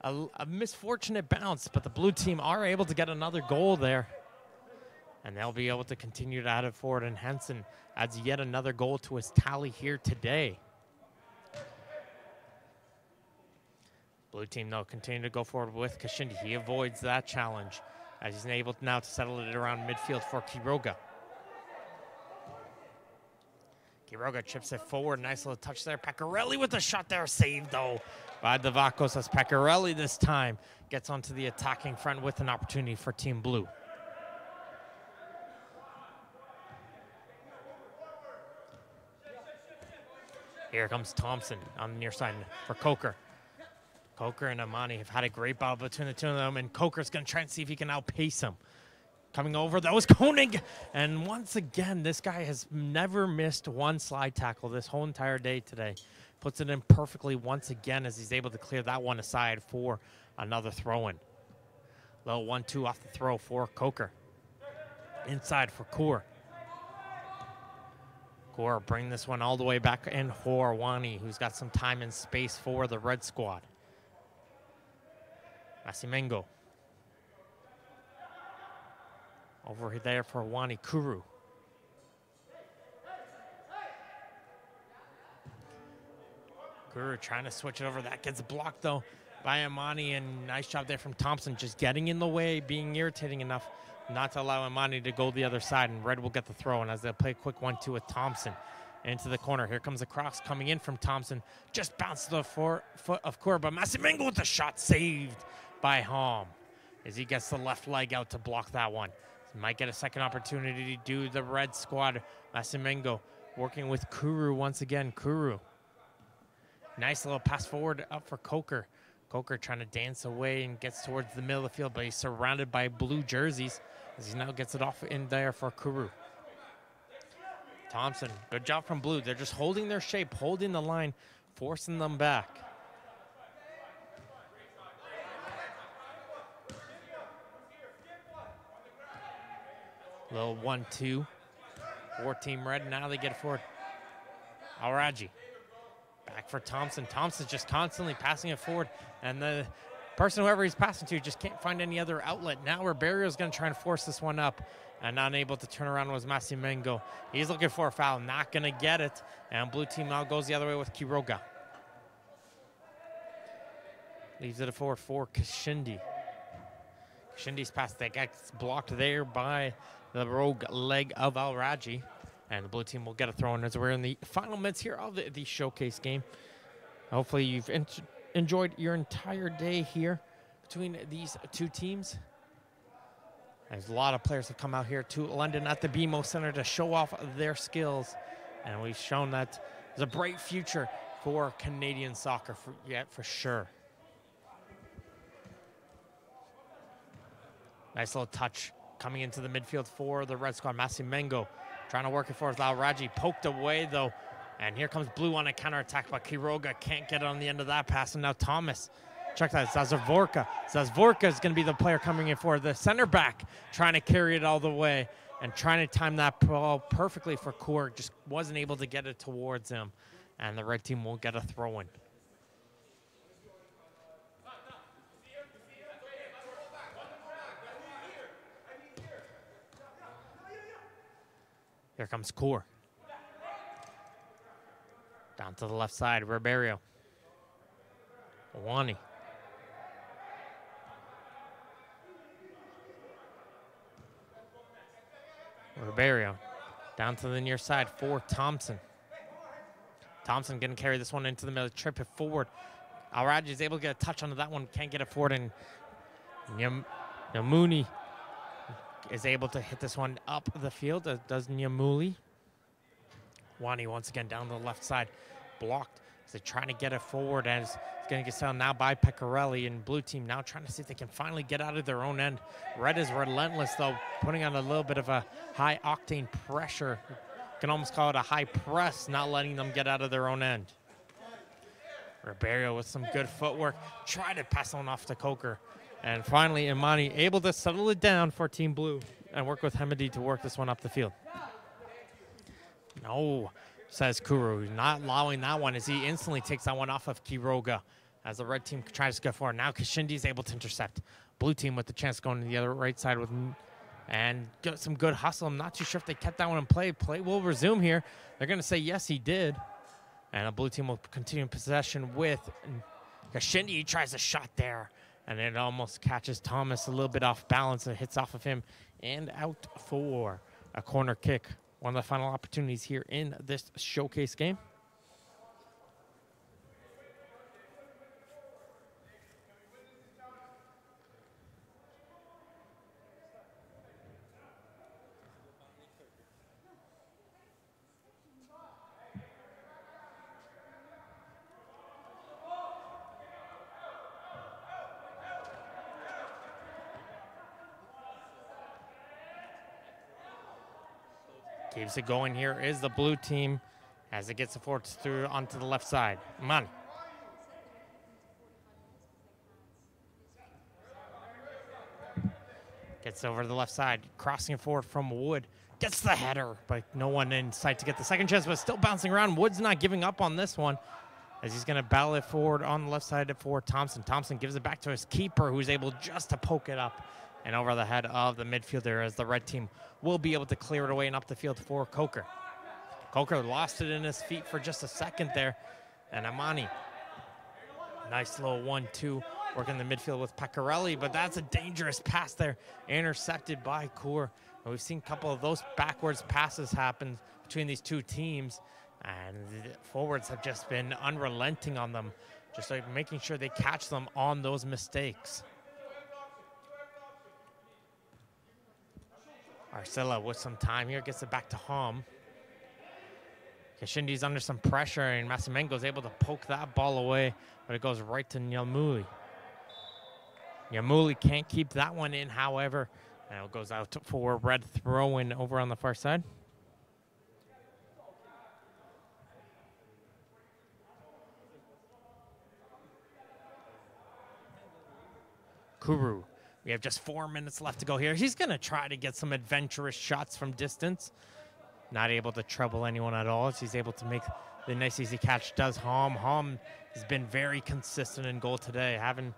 a misfortunate bounce, but the blue team are able to get another goal there. And they'll be able to continue to add it forward. And Henson adds yet another goal to his tally here today. Blue team, though, continue to go forward with Kashindi. He avoids that challenge as he's able now to settle it around midfield for Quiroga. Quiroga chips it forward. Nice little touch there. Pecorelli with the shot there. Saved, though, by Devakos, as Pecorelli this time gets onto the attacking front with an opportunity for Team Blue. Here comes Thompson on the near side for Coker. Coker and Amani have had a great battle between the two of them, and Coker's going to try and see if he can outpace him. Coming over, that was Koenig. And once again, this guy has never missed one slide tackle this whole entire day today. Puts it in perfectly once again as he's able to clear that one aside for another throw-in. Little 1-2 off the throw for Coker. Inside for Kur. Kur bring this one all the way back in for Wani, who's got some time and space for the red squad. Masimengo. Over there for Wani. Kuru. Kuru trying to switch it over. That gets blocked, though, by Imani, and nice job there from Thompson, just getting in the way, being irritating enough not to allow Imani to go the other side, and Red will get the throw, and as they play a quick 1-2 with Thompson into the corner. Here comes the cross coming in from Thompson. Just bounced to the foot of Kuru, but Masimengo with the shot saved by Hom as he gets the left leg out to block that one. He might get a second opportunity to do the Red squad. Masimengo working with Kuru once again. Kuru. Nice little pass forward up for Coker. Coker trying to dance away and gets towards the middle of the field, but he's surrounded by blue jerseys as he now gets it off in there for Kuru. Thompson, good job from blue. They're just holding their shape, holding the line, forcing them back. Little 1-2 for Team Red. Now they get it forward. Alraji. Back for Thompson. Thompson's just constantly passing it forward, and the person, whoever he's passing to, just can't find any other outlet. Now Riberio's going to try and force this one up, and unable to turn around was Masimengo. He's looking for a foul, not going to get it, and blue team now goes the other way with Quiroga. Leaves it forward for Kashindi. Kashindi's pass that gets blocked there by the rogue leg of Alraji. And the blue team will get a throw in as we're in the final minutes here of the showcase game. Hopefully you've enjoyed your entire day here between these two teams. There's a lot of players that come out here to London at the BMO Center to show off their skills. And we've shown that there's a bright future for Canadian soccer for sure. Nice little touch coming into the midfield for the Red squad. Masimengo trying to work it forward with Alraji. Poked away, though. And here comes blue on a counterattack, but Quiroga can't get it on the end of that pass. And now Thomas, check that, Zazvorka. Zazvorka is going to be the player coming in for the center back, trying to carry it all the way and trying to time that ball perfectly for Kuru. Just wasn't able to get it towards him. And the red team will get a throw-in. Here comes Kuru. Down to the left side, Riberio. Wani. Riberio. Down to the near side for Thompson. Thompson going to carry this one into the middle, trip it forward. Alraji is able to get a touch onto that one, can't get it forward, and Nyamuni is able to hit this one up the field, as does Nyamuli. Wani once again down the left side, blocked. So they're trying to get it forward, and it's going to get settled now by Pecorelli, and blue team now trying to see if they can finally get out of their own end. Red is relentless, though, putting on a little bit of a high-octane pressure. You can almost call it a high press, not letting them get out of their own end. Ribeiro with some good footwork, tried to pass one off to Coker. And finally, Imani able to settle it down for Team Blue and work with Hemedi to work this one up the field. No, says Kuru, not allowing that one as he instantly takes that one off of Quiroga as the red team tries to go forward. Now Kashindi is able to intercept. Blue team with the chance going to the other right side with and get some good hustle. I'm not too sure if they kept that one in play. Play will resume here. They're going to say yes, he did. And the blue team will continue in possession with Kashindi. He tries a shot there. And it almost catches Thomas a little bit off balance and hits off of him and out for a corner kick. One of the final opportunities here in this showcase game. Keeps it going here is the blue team as it gets the forward through onto the left side. Imani. Gets over to the left side, crossing it forward from Wood. Gets the header, but no one in sight to get the second chance, but still bouncing around. Wood's not giving up on this one as he's going to battle it forward on the left side for Thompson. Thompson gives it back to his keeper, who's able just to poke it up and over the head of the midfielder as the red team will be able to clear it away and up the field for Coker. Coker lost it in his feet for just a second there and Amani. Nice little 1-2 working the midfield with Pecorelli, but that's a dangerous pass there, intercepted by Kaur. And we've seen a couple of those backwards passes happen between these two teams, and the forwards have just been unrelenting on them, just like making sure they catch them on those mistakes. Arcilla with some time here, gets it back to Hom. Kashindi's under some pressure, and Masimengo's able to poke that ball away, but it goes right to Nyamuli. Nyamuli can't keep that one in, however, and it goes out for a red throw-in over on the far side. Kuru. We have just 4 minutes left to go here. He's going to try to get some adventurous shots from distance. Not able to trouble anyone at all. He's able to make the nice easy catch. Does Hom. Hom has been very consistent in goal today. Haven't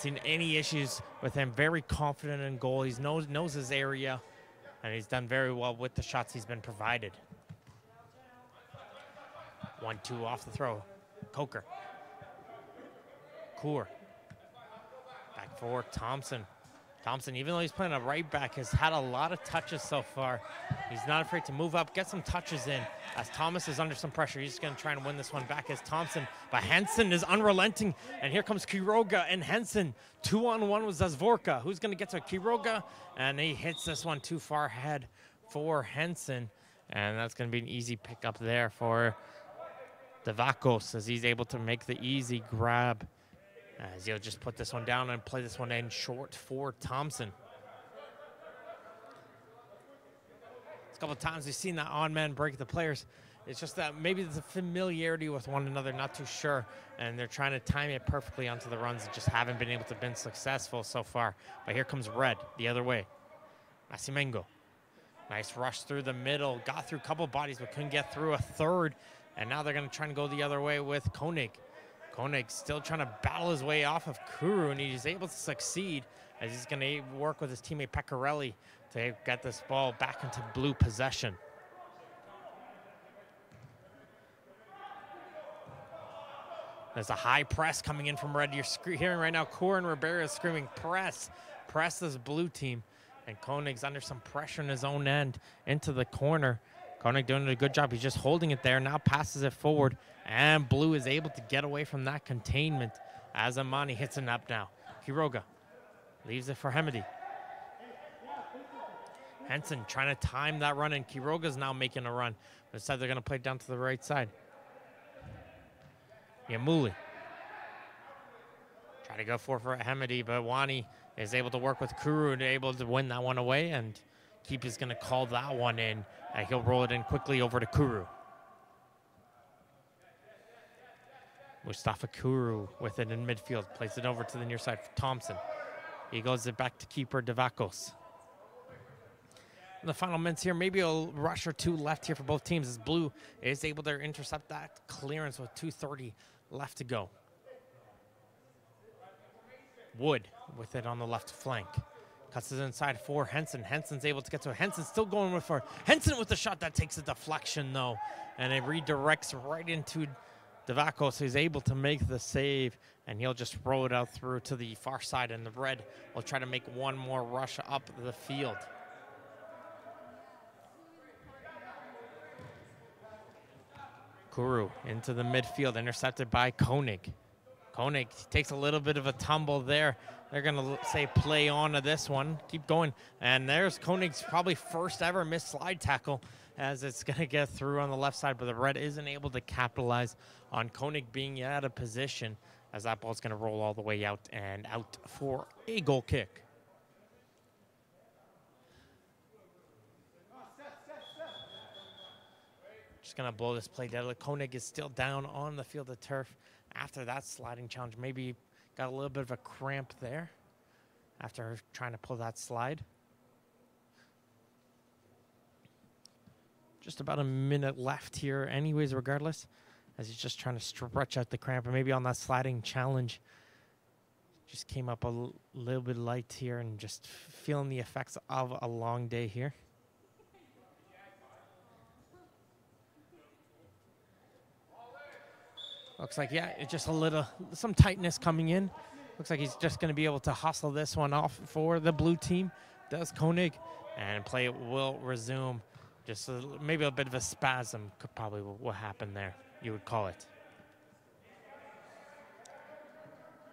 seen any issues with him. Very confident in goal. He knows his area, and he's done very well with the shots he's been provided. 1-2 off the throw. Coker. Kaur. Back for Thompson. Thompson, even though he's playing a right back, has had a lot of touches so far. He's not afraid to move up, get some touches in. As Thomas is under some pressure, he's going to try and win this one back as Thompson. But Henson is unrelenting, and here comes Quiroga and Henson. 2-on-1 with Zazvorka. Who's going to get to Quiroga? And he hits this one too far ahead for Henson. And that's going to be an easy pickup there for Devakos, as he's able to make the easy grab. As he'll just put this one down and play this one in short for Thompson. A couple of times we've seen that on-man break the players. It's just that maybe there's a familiarity with one another, not too sure, and they're trying to time it perfectly onto the runs and just haven't been able to be successful so far. But here comes Red the other way. Masimengo. Nice rush through the middle. Got through a couple bodies but couldn't get through a third. And now they're going to try and go the other way with Koenig. Koenig still trying to battle his way off of Kuru, and he's able to succeed as he's going to work with his teammate Pecorelli to get this ball back into blue possession. There's a high press coming in from Red. You're hearing right now Cor and Rivera screaming, press. Press this blue team. And Koenig's under some pressure in his own end into the corner. Koenig doing a good job. He's just holding it there, now passes it forward. And Blue is able to get away from that containment as Amani hits it up now. Quiroga leaves it for Hemedy. Henson trying to time that run, and Quiroga's now making a run. But instead they're going to play down to the right side. Yamuli. Try to go for Hemedy, but Wani is able to work with Kuru and able to win that one away, and Keep is going to call that one in. He'll roll it in quickly over to Kuru. Mustafa Kuru with it in midfield. Plays it over to the near side for Thompson. He goes it back to keeper Devakos. In the final minutes here, maybe a rush or two left here for both teams as Blue is able to intercept that clearance with 2:30 left to go. Wood with it on the left flank. Cuts it inside for Henson. Henson's able to get to it. Henson still going with for Henson with the shot that takes a deflection though. And it redirects right into Devakos, who's able to make the save, and he'll just throw it out through to the far side, and the Red will try to make one more rush up the field. Kuru into the midfield, intercepted by Koenig. Koenig takes a little bit of a tumble there. They're going to say play on to this one. Keep going. And there's Koenig's probably first ever missed slide tackle, as it's going to get through on the left side, but the Red isn't able to capitalize on Koenig being out of position, as that ball's going to roll all the way out and out for a goal kick. Just going to blow this play dead. Koenig is still down on the field of turf after that sliding challenge. Maybe got a little bit of a cramp there after trying to pull that slide. Just about a minute left here anyways, regardless, as he's just trying to stretch out the cramp, and maybe on that sliding challenge just came up a little bit light here, and just feeling the effects of a long day here. Looks like, yeah, it's just some tightness coming in. Looks like he's just going to be able to hustle this one off for the blue team. Does Koenig, and play will resume. Just maybe a bit of a spasm could probably what happened there, you would call it.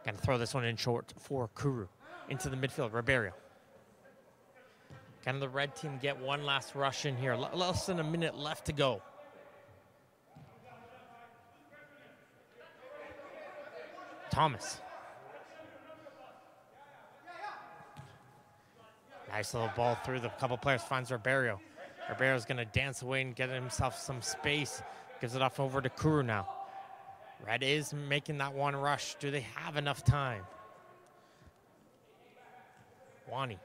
Going to throw this one in short for Kuru. Into the midfield, Ribeiro. Can the red team get one last rush in here? Less than a minute left to go. Thomas. Nice little ball through the couple players, finds Ribeiro. Ribeiro's going to dance away and get himself some space. Gives it off over to Kuru now. Red is making that one rush. Do they have enough time? Wani.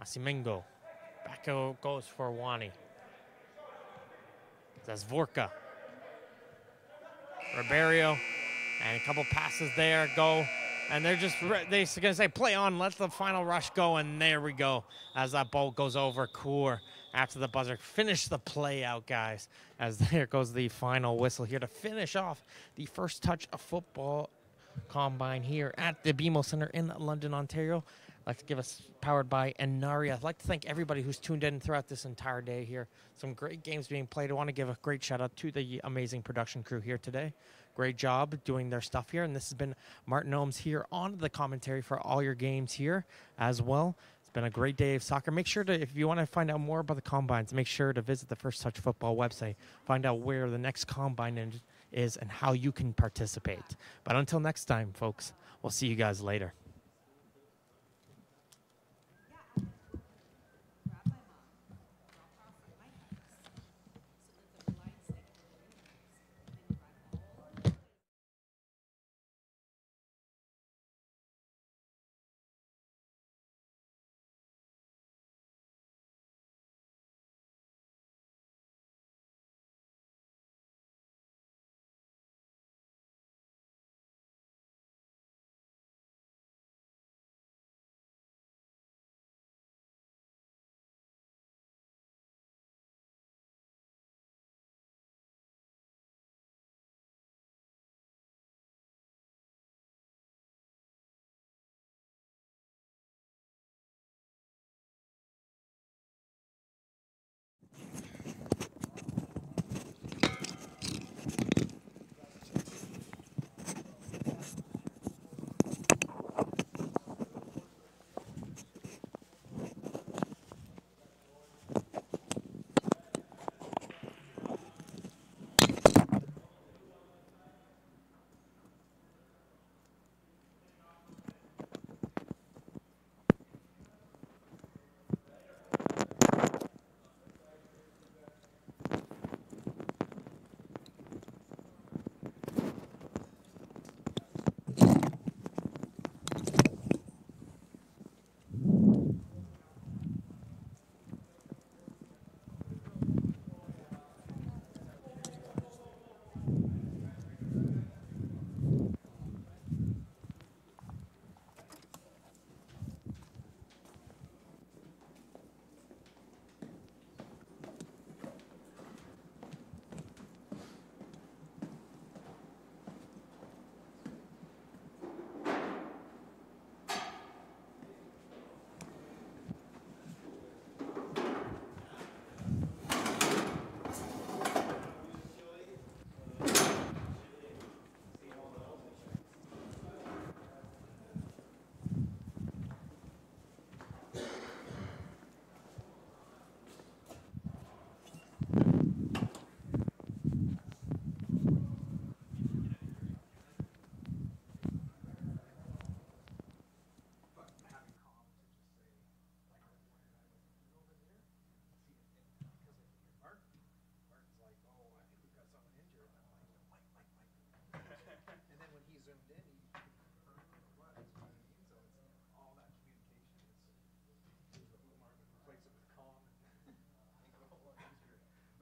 Asimingo. Back goes for Wani. That's Vorka. Ribeiro. And a couple passes there go. And they're going to say, play on, let the final rush go. And there we go. As that ball goes over Kur after the buzzer. Finish the play out, guys. As there goes the final whistle here to finish off the first touch of football combine here at the BMO Center in London, Ontario. I'd like to give us powered by Enaria. I'd like to thank everybody who's tuned in throughout this entire day here. Some great games being played. I want to give a great shout out to the amazing production crew here today. Great job doing their stuff here. And this has been Martin Ohms here on the commentary for all your games here as well. It's been a great day of soccer. Make sure to, if you want to find out more about the combines, make sure to visit the First Touch Football website. Find out where the next combine is and how you can participate. But until next time, folks, we'll see you guys later.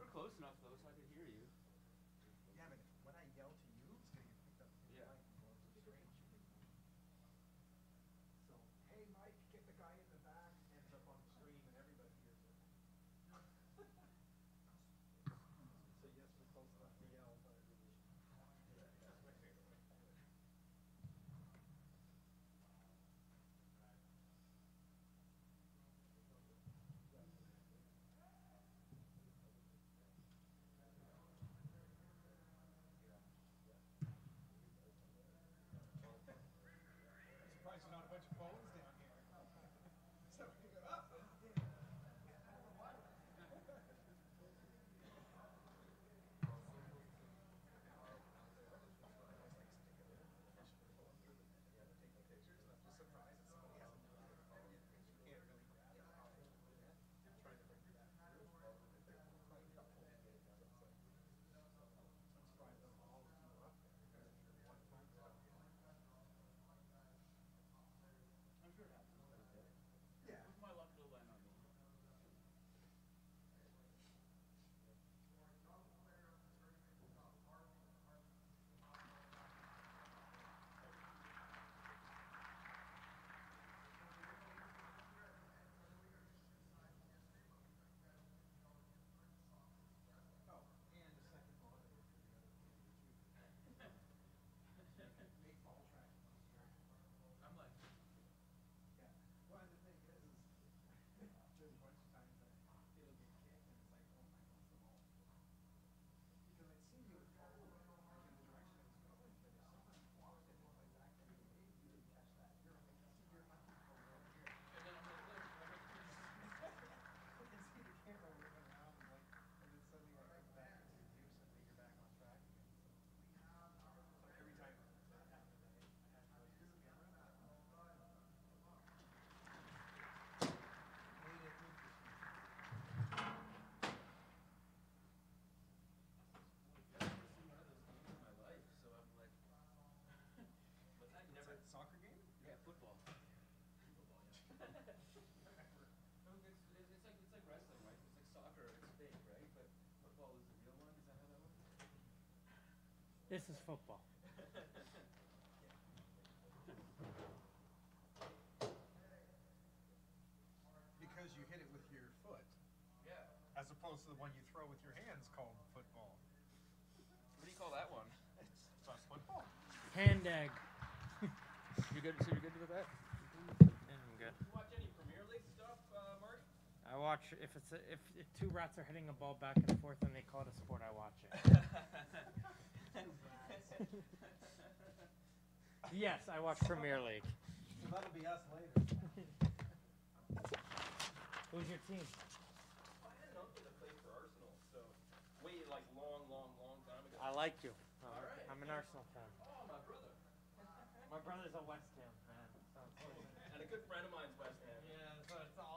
We're close enough though, so I can hear you. Yeah, but when I yell to you, it's gonna get picked up from the mic and go into the range. So, hey Mike, get the guy in the back, ends up on the screen and everybody hears it. So yes, we're close enough to yell, but This is football. Because you hit it with your foot, Yeah. as opposed to the one you throw with your hands called football. What do you call that one? It's not football. Hand egg. You good? So you're good with that? Yeah, I'm good. You watch any Premier League stuff, Marty? I watch if two rats are hitting a ball back and forth and they call it a sport, I watch it. Yes, I watch Premier League. So that'll be us later. Who's your team? I had an uncle that played for Arsenal, so way like long time ago. I like you. All right. I'm an Arsenal fan. Oh, my brother. My brother's a West Ham fan. So And a good friend of mine's West Ham. yeah, so it's all